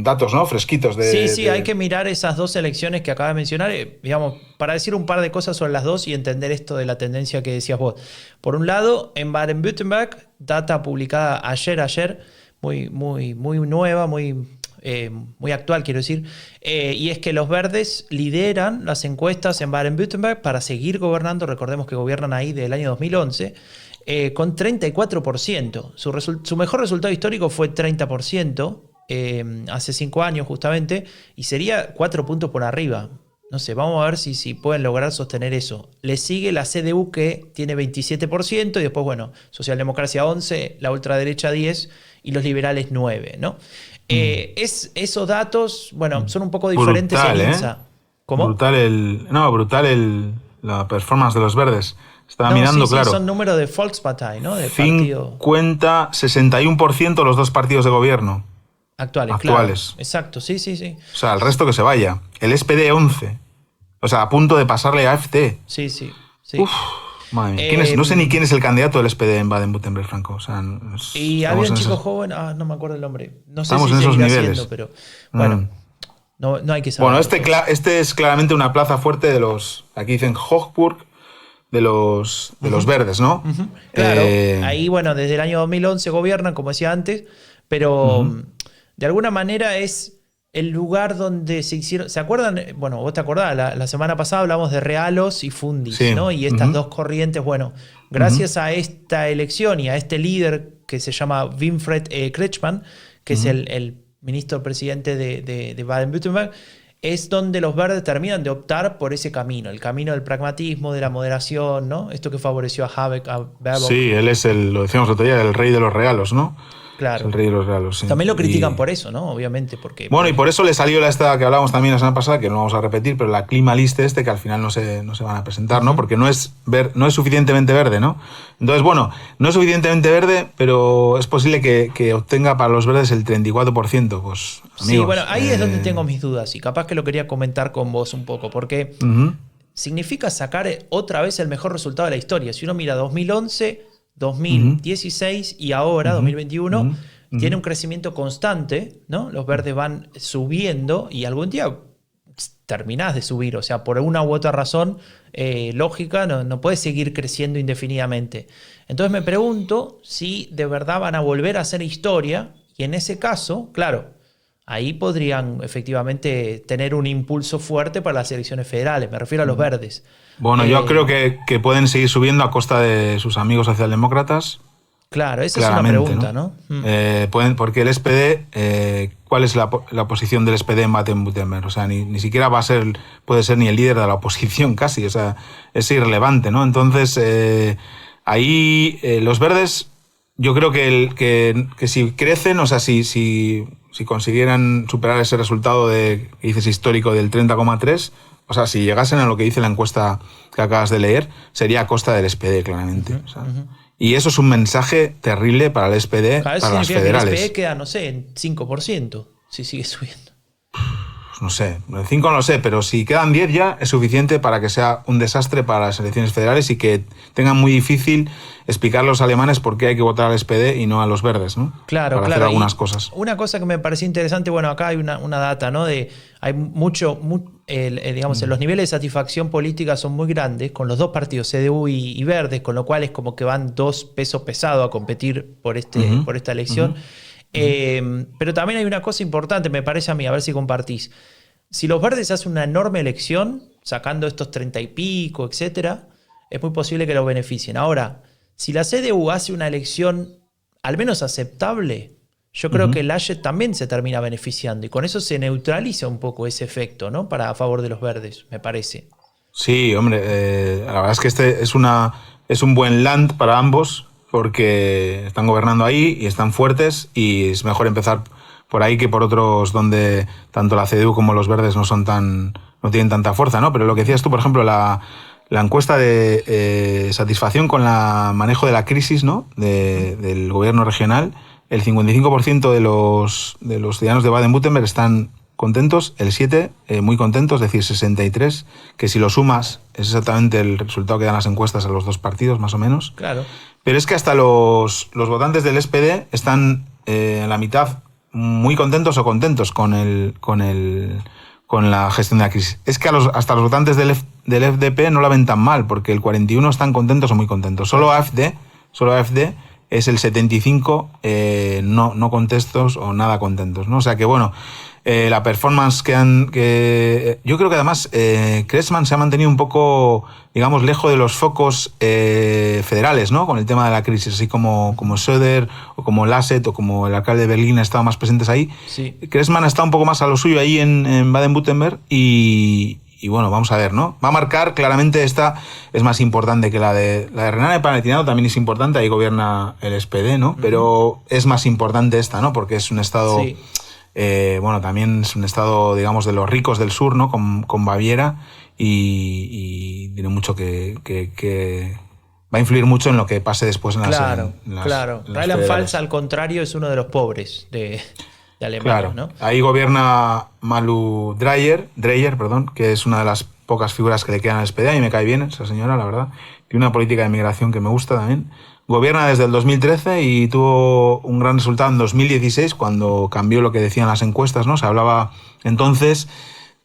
datos, ¿no? Fresquitos Sí, hay que mirar esas 2 elecciones que acabas de mencionar, digamos, para decir un par de cosas sobre las 2 y entender esto de la tendencia que decías vos. Por un lado, en Baden-Württemberg, data publicada ayer, muy nueva, muy actual, quiero decir, y es que los verdes lideran las encuestas en Baden-Württemberg para seguir gobernando. Recordemos que gobiernan ahí desde el año 2011, con 34%. Su mejor resultado histórico fue 30%, hace 5 años justamente, y sería 4 puntos por arriba. No sé, vamos a ver si pueden lograr sostener eso. Le sigue la CDU, que tiene 27%, y después, bueno, Socialdemocracia 11%, la ultraderecha 10% y los liberales 9%, ¿no? Esos datos, bueno, son un poco diferentes brutal, en INSA. ¿Cómo? Brutal la performance de los verdes. Estaba mirando, claro. Sí, son números de Volkspartei, ¿no? De 61% los 2 partidos de gobierno. Actuales. Claro. Exacto, sí. O sea, el resto que se vaya. El SPD 11%. O sea, a punto de pasarle a AfD. Sí. Uf, madre mía. No sé ni quién es el candidato del SPD en Baden-Württemberg, Franco. O sea, y había un chico joven, no me acuerdo el nombre. No sé estamos si en esos niveles. Haciendo, pero bueno, no hay que saber. Bueno, este es claramente una plaza fuerte de los, aquí dicen Hochburg, de los verdes, ¿no? Claro, ahí, bueno, desde el año 2011 gobiernan, como decía antes, pero de alguna manera es el lugar donde se hicieron... ¿Se acuerdan? Bueno, vos te acordás, la semana pasada hablamos de Realos y Fundis, sí, ¿no? Y estas 2 corrientes, bueno, gracias a esta elección y a este líder que se llama Winfried Kretschmann, que es el ministro presidente de Baden-Württemberg, es donde los verdes terminan de optar por ese camino, el camino del pragmatismo, de la moderación, ¿no? Esto que favoreció a Habeck, a Baerbock. Sí, él es lo decíamos el otro día, el rey de los regalos, ¿no? Claro. Es el rey de los regalos, sí. También lo critican por eso, ¿no? Obviamente, porque... Bueno, y por eso le salió esta que hablábamos también la semana pasada, que no vamos a repetir, pero la Klimaliste que al final no se van a presentar, ¿no? Porque no es suficientemente verde, ¿no? Entonces, bueno, no es suficientemente verde, pero es posible que obtenga para los verdes el 34%, pues, amigos. Sí, bueno, ahí es donde tengo mis dudas, y capaz que lo quería comentar con vos un poco, porque significa sacar otra vez el mejor resultado de la historia. Si uno mira 2011, 2016 y ahora, 2021, tiene un crecimiento constante, ¿no? Los verdes van subiendo y algún día terminás de subir, o sea, por una u otra razón lógica, no puedes seguir creciendo indefinidamente. Entonces me pregunto si de verdad van a volver a hacer historia y en ese caso, claro, ahí podrían efectivamente tener un impulso fuerte para las elecciones federales, me refiero a los verdes. Bueno, yo creo que pueden seguir subiendo a costa de sus amigos socialdemócratas. Claro, esa es una pregunta, ¿no? Porque el SPD, ¿cuál es la posición del SPD en Baden-Württemberg? O sea, ni siquiera puede ser ni el líder de la oposición casi, o sea, es irrelevante, ¿no? Entonces, ahí los verdes, yo creo que si crecen, o sea, si consiguieran superar ese resultado que dices histórico del 30,3, o sea, si llegasen a lo que dice la encuesta que acabas de leer, sería a costa del SPD, claramente. O sea, y eso es un mensaje terrible para el SPD, para las federales. Que el SPD queda, no sé, en 5%, si sigue subiendo. Pues no sé, el 5 no lo sé, pero si quedan 10 ya es suficiente para que sea un desastre para las elecciones federales y que tengan muy difícil explicar a los alemanes por qué hay que votar al SPD y no a los verdes, ¿no? Claro, para hacer algunas cosas. Una cosa que me pareció interesante, bueno, acá hay una data, ¿no? Hay digamos, los niveles de satisfacción política son muy grandes con los dos partidos, CDU y Verdes, con lo cual es como que van dos pesos pesados a competir por esta elección. Pero también hay una cosa importante, me parece a mí, a ver si compartís. Si los verdes hacen una enorme elección, sacando estos 30 y pico, etcétera, es muy posible que los beneficien. Ahora, si la CDU hace una elección al menos aceptable, yo creo que Laschet también se termina beneficiando y con eso se neutraliza un poco ese efecto, ¿no? A favor de los verdes, me parece. Sí, hombre, la verdad es que este es un buen land para ambos porque están gobernando ahí y están fuertes y es mejor empezar por ahí que por otros donde tanto la CDU como los verdes no tienen tanta fuerza, ¿no? Pero lo que decías tú, por ejemplo, la encuesta de satisfacción con el manejo de la crisis, ¿no? Del gobierno regional, el 55% de los ciudadanos de Baden-Württemberg están contentos, el 7% muy contentos, es decir, 63%, que si lo sumas es exactamente el resultado que dan las encuestas a los dos partidos, más o menos. Claro. Pero es que hasta los votantes del SPD están en la mitad muy contentos o contentos con la gestión de la crisis. Es que hasta los votantes del FDP no la ven tan mal, porque el 41% están contentos o muy contentos. Solo AfD es el 75% no contentos o nada contentos, ¿no? O sea que bueno, la performance que yo creo que además Cressmann se ha mantenido un poco, digamos, lejos de los focos federales, ¿no? Con el tema de la crisis, así como Söder o como Laschet o como el alcalde de Berlín han estado más presentes ahí. Sí. Cressmann ha estado un poco más a lo suyo ahí en Baden-Württemberg y bueno, vamos a ver, ¿no? Va a marcar, claramente esta es más importante que la de Renania-Palatinado, también es importante, ahí gobierna el SPD, ¿no? Pero es más importante esta, ¿no? Porque es un estado... Sí. Bueno, también es un estado, digamos, de los ricos del sur, ¿no? Con Baviera y tiene mucho que va a influir mucho en lo que pase después en las Claro. Rheinland-Pfalz, al contrario, es uno de los pobres de Alemania, ¿no? Ahí gobierna Malu Dreyer, que es una de las pocas figuras que le quedan al SPD. A mí me cae bien esa señora, la verdad. Tiene una política de migración que me gusta también. Gobierna desde el 2013 y tuvo un gran resultado en 2016 cuando cambió lo que decían las encuestas, ¿no? Se hablaba entonces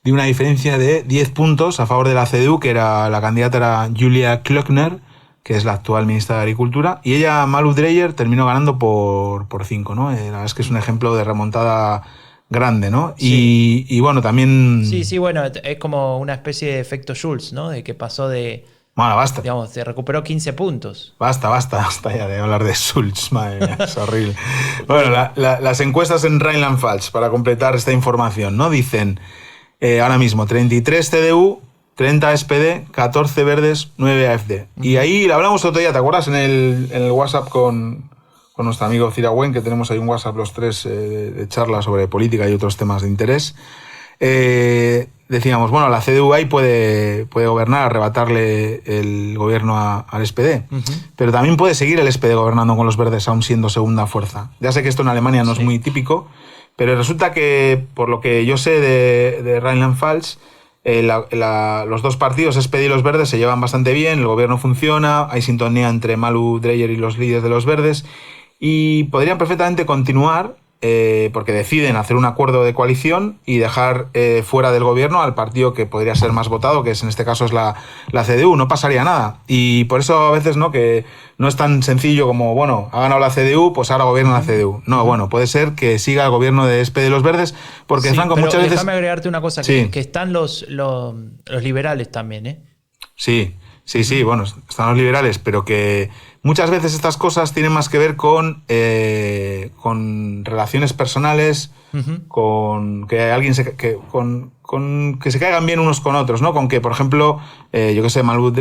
de una diferencia de 10 puntos a favor de la CDU, que la candidata era Julia Klöckner, que es la actual ministra de Agricultura, y ella, Malu Dreyer, terminó ganando por 5, ¿no? La verdad es que es un ejemplo de remontada grande, ¿no? Sí. Y bueno, también... Sí, bueno, es como una especie de efecto Schulz, ¿no? De que pasó de... Bueno, basta. Digamos, se recuperó 15 puntos. Basta ya de hablar de Schulz, madre mía, es horrible. Bueno, las encuestas en Rheinland-Pfalz, para completar esta información, ¿no? Dicen, ahora mismo, 33 CDU, 30 SPD, 14 Verdes, 9 AfD. Y ahí lo hablamos otro día, ¿te acuerdas? En el WhatsApp con nuestro amigo Cirawen, que tenemos ahí un WhatsApp los tres de charla sobre política y otros temas de interés. Decíamos, bueno, la CDU ahí puede gobernar, arrebatarle el gobierno al SPD, pero también puede seguir el SPD gobernando con los verdes, aún siendo segunda fuerza. Ya sé que esto en Alemania no es muy típico, pero resulta que, por lo que yo sé de Rheinland-Pfalz, Los dos partidos, SPD y los Verdes, se llevan bastante bien, el gobierno funciona, hay sintonía entre Malu Dreyer y los líderes de los Verdes, y podrían perfectamente continuar porque deciden hacer un acuerdo de coalición y dejar fuera del gobierno al partido que podría ser más votado, que es en este caso es la CDU. No pasaría nada. Y por eso a veces no, que no es tan sencillo como, bueno, ha ganado la CDU, pues ahora gobierna la CDU. No, bueno, puede ser que siga el gobierno de SPD de los Verdes, porque sí, Franco, pero muchas veces... Déjame agregarte una cosa, sí. que están los liberales también, ¿eh? Sí, bueno, están los liberales, pero que muchas veces estas cosas tienen más que ver con relaciones personales, con que alguien con que se caigan bien unos con otros, ¿no? Con que, por ejemplo, yo que sé, Malu o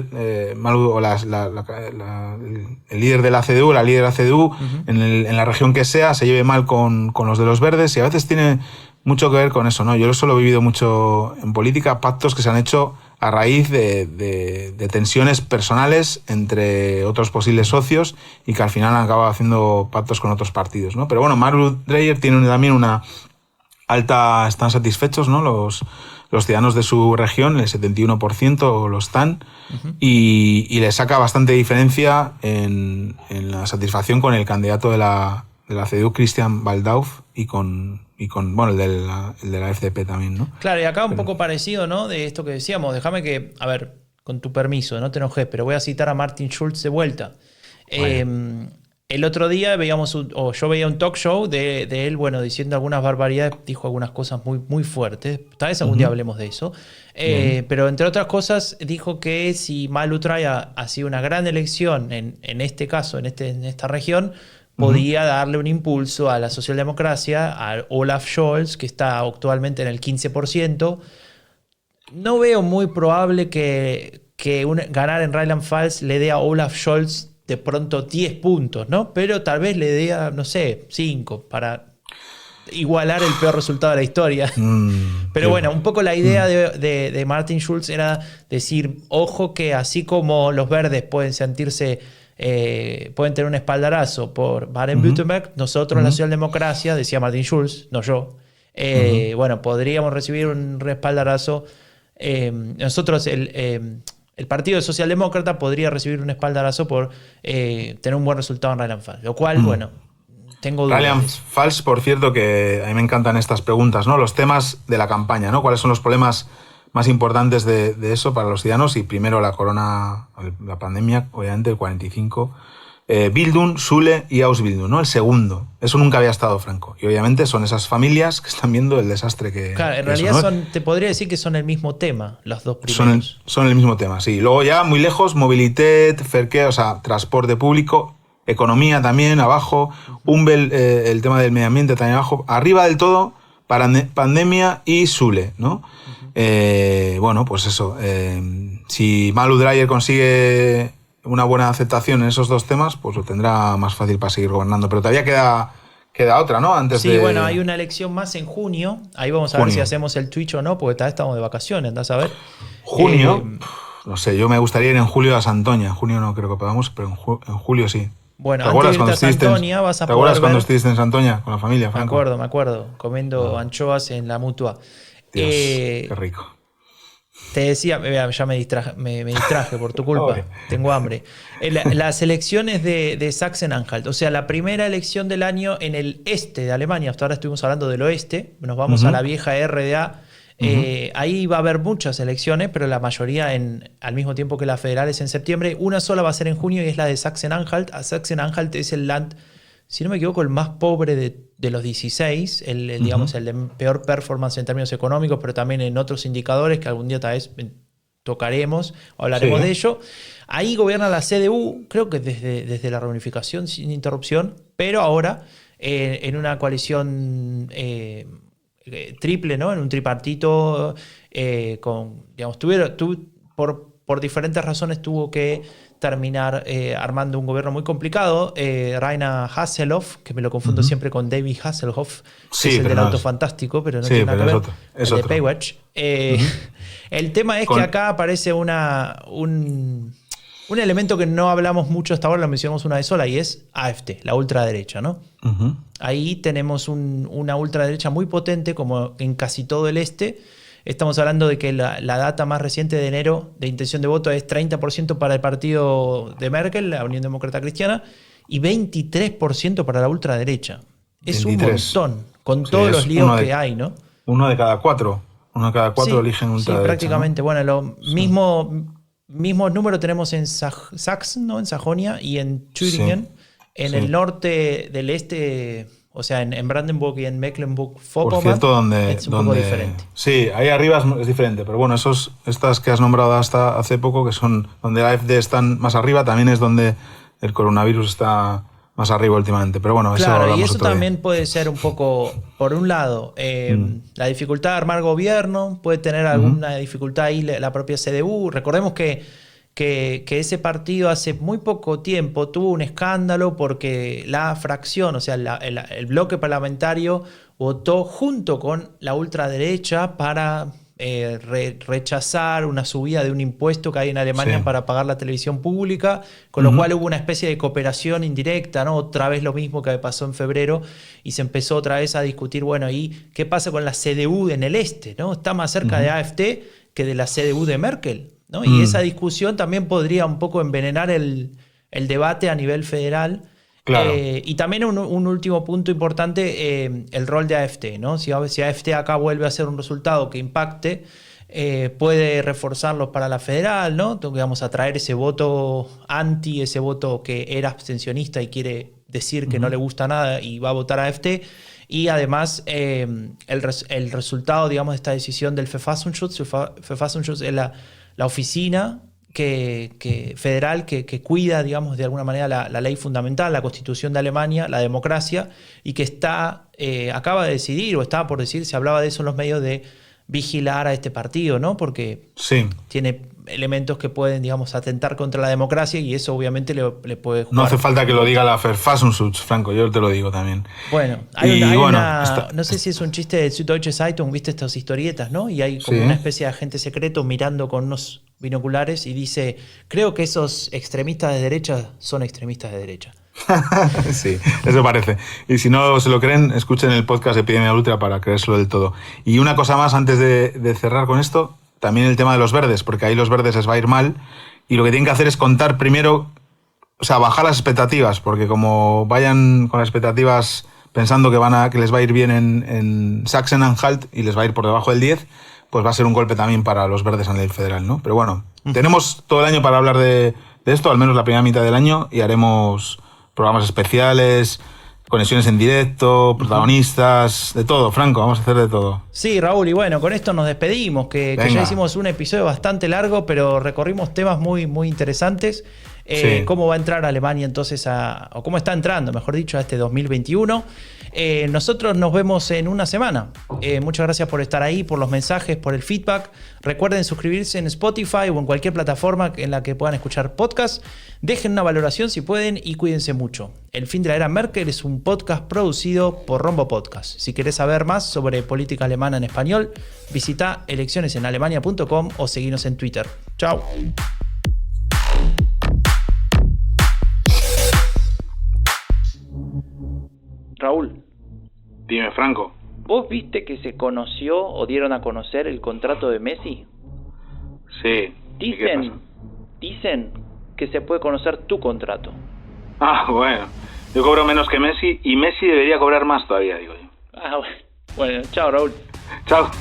el líder de la CDU, la líder de la CDU, en la región que sea, se lleve mal con los de los Verdes, y a veces tiene mucho que ver con eso, ¿no? Yo eso lo he vivido mucho en política, pactos que se han hecho a raíz de tensiones personales entre otros posibles socios y que al final han acabado haciendo pactos con otros partidos, ¿no? Pero bueno, Malu Dreyer tiene también una alta... Están satisfechos, ¿no? Los ciudadanos de su región, el 71% lo están, y le saca bastante diferencia en la satisfacción con el candidato de la CDU, Christian Baldauf, y con bueno, el de la FDP también, ¿no? Claro, y acá un poco parecido, ¿no? De esto que decíamos. Déjame que, a ver, con tu permiso, no te enojes, pero voy a citar a Martin Schulz de vuelta. El otro día yo veía un talk show de él, bueno, diciendo algunas barbaridades, dijo algunas cosas muy, muy fuertes. Tal vez algún día hablemos de eso. Pero entre otras cosas, dijo que si Malu Dreyer hacía una gran elección, en este caso, en esta región, podía darle un impulso a la socialdemocracia, a Olaf Scholz, que está actualmente en el 15%. No veo muy probable que ganar en Rheinland-Pfalz le dé a Olaf Scholz de pronto 10 puntos, ¿no? Pero tal vez le dé a, no sé, 5 para igualar el peor resultado de la historia. Pero bueno, un poco la idea de Martin Schulz era decir, ojo que así como los verdes pueden sentirse... pueden tener un espaldarazo por Baden-Württemberg, nosotros la socialdemocracia, decía Martin Schulz, no yo, bueno, podríamos recibir un espaldarazo, nosotros el Partido Socialdemócrata podría recibir un espaldarazo por tener un buen resultado en Rheinland-Pfalz, lo cual, bueno, tengo dudas. Rheinland-Pfalz, por cierto, que a mí me encantan estas preguntas, ¿no? Los temas de la campaña, ¿no? ¿Cuáles son los problemas más importantes de eso para los ciudadanos? Y primero la pandemia, obviamente, el 45. Bildung, Schule y Ausbildung, ¿no? El segundo. Eso nunca había estado Franco. Y obviamente son esas familias que están viendo el desastre que... Claro, en realidad eso, ¿no? Te podría decir que son el mismo tema, los dos primeros. Son el mismo tema, sí. Luego ya, muy lejos, Mobilität, Verkehr, o sea, transporte público, economía también, abajo, Umwelt, el tema del medio ambiente también abajo. Arriba del todo, pandemia y Schule, ¿no? Bueno, pues eso. Si Malu Dreyer consigue una buena aceptación en esos dos temas, pues lo tendrá más fácil para seguir gobernando. Pero todavía queda otra, ¿no? Bueno, hay una elección más en junio. Ahí vamos a ver si hacemos el Twitch o no, porque tal vez estamos de vacaciones, andás a ver. Junio, no sé, yo me gustaría ir en julio a Santoña. En junio no creo que podamos, pero en julio sí. Bueno, antes de irte a Santoña vas a poder ver... ¿Te acuerdas cuando estuviste en Santoña con la familia, Franco? Me acuerdo, comiendo anchoas en la Mutua. Dios, qué rico. Te decía, ya me distraje por tu culpa, tengo hambre. Las elecciones de Sachsen-Anhalt, o sea, la primera elección del año en el este de Alemania, hasta ahora estuvimos hablando del oeste, nos vamos a la vieja RDA. Ahí va a haber muchas elecciones, pero la mayoría al mismo tiempo que las federales en septiembre. Una sola va a ser en junio y es la de Sachsen-Anhalt. Sachsen-Anhalt es el land, si no me equivoco, el más pobre de los 16, digamos, el de peor performance en términos económicos, pero también en otros indicadores que algún día tal vez tocaremos, hablaremos de ello. Ahí gobierna la CDU, creo que desde la reunificación sin interrupción, pero ahora en una coalición triple, ¿no? En un tripartito, digamos, por diferentes razones tuvo que terminar armando un gobierno muy complicado. Rainer Hasselhoff, que me lo confundo siempre con David Hasselhoff, que es el del auto fantástico, pero no tiene nada que ver, el de Baywatch. El tema es que acá aparece un elemento que no hablamos mucho hasta ahora, lo mencionamos una vez sola, y es AfD, la ultraderecha, ¿no? Ahí tenemos una ultraderecha muy potente, como en casi todo el este, Estamos hablando de que la data más reciente de enero de intención de voto es 30% para el partido de Merkel, la Unión Demócrata Cristiana, y 23% para la ultraderecha. Es 23. Un montón, con todos los líos que hay, ¿no? Uno de cada cuatro eligen ultraderecha. Sí, prácticamente. ¿no? Bueno, mismo número tenemos en Sachsen, ¿no? En Sajonia, y en Thüringen, en el norte del este, o sea, en Brandenburg y en Mecklenburg-Vorpommern. Por cierto, es un poco diferente. Sí, ahí arriba es diferente, pero bueno, estas que has nombrado hasta hace poco, que son donde la AfD están más arriba, también es donde el coronavirus está más arriba últimamente, pero bueno, claro, eso y eso también puede ser un poco, por un lado, la dificultad de armar gobierno, puede tener alguna dificultad ahí la propia CDU. Recordemos que ese partido hace muy poco tiempo tuvo un escándalo porque la fracción, o sea, el bloque parlamentario votó junto con la ultraderecha para rechazar una subida de un impuesto que hay en Alemania para pagar la televisión pública, con lo cual hubo una especie de cooperación indirecta, ¿no? Otra vez lo mismo que pasó en febrero, y se empezó otra vez a discutir, bueno, ¿y qué pasa con la CDU en el este? ¿No? Está más cerca de AfD que de la CDU de Merkel, ¿no? Y esa discusión también podría un poco envenenar el debate a nivel federal. Claro. Y también un último punto importante, el rol de AfD, ¿no? Si AfD acá vuelve a hacer un resultado que impacte, puede reforzarlos para la federal, ¿no? Vamos a traer ese voto anti, ese voto que era abstencionista y quiere decir que no le gusta nada y va a votar a AfD. Y además el resultado, digamos, de esta decisión del Verfassungsschutz. Verfassungsschutz es la oficina federal que cuida, digamos, de alguna manera la ley fundamental, la Constitución de Alemania, la democracia, y que acaba de decidir, o estaba por decir, se hablaba de eso en los medios, de vigilar a este partido, ¿no? Porque tiene elementos que pueden, digamos, atentar contra la democracia, y eso obviamente le puede jugar. No hace falta que lo diga la Verfassungsschutz, Franco, yo te lo digo también. Bueno, no sé si es un chiste de Süddeutsche Zeitung, viste estas historietas, ¿no? Y hay como una especie de agente secreto mirando con unos binoculares y dice, creo que esos extremistas de derecha son extremistas de derecha. Sí, eso parece. Y si no se lo creen, escuchen el podcast de Epidemia Ultra para creérselo del todo. Y una cosa más antes de cerrar con esto, también el tema de los verdes, porque ahí los verdes les va a ir mal, y lo que tienen que hacer es contar primero, o sea, bajar las expectativas, porque como vayan con las expectativas pensando que les va a ir bien en Sachsen-Anhalt y les va a ir por debajo del 10, pues va a ser un golpe también para los verdes a nivel federal, ¿no? Pero bueno, tenemos todo el año para hablar de esto, al menos la primera mitad del año, y haremos programas especiales, conexiones en directo, protagonistas, de todo, Franco, vamos a hacer de todo. Sí, Raúl, y bueno, con esto nos despedimos, que ya hicimos un episodio bastante largo, pero recorrimos temas muy, muy interesantes. ¿Cómo va a entrar Alemania entonces o cómo está entrando, mejor dicho, a este 2021? Nosotros nos vemos en una semana. Muchas gracias por estar ahí, por los mensajes, por el feedback. Recuerden suscribirse en Spotify o en cualquier plataforma en la que puedan escuchar podcasts. Dejen una valoración si pueden y cuídense mucho. El fin de la era Merkel es un podcast producido por Rombo Podcast. Si querés saber más sobre política alemana en español, visita eleccionesenalemania.com o seguinos en Twitter. Chao. Raúl. Dime, Franco. ¿Vos viste que se conoció o dieron a conocer el contrato de Messi? Sí. Dicen que se puede conocer tu contrato. Ah, bueno. Yo cobro menos que Messi y Messi debería cobrar más todavía, digo yo. Ah, bueno. Chao, Raúl. Chao.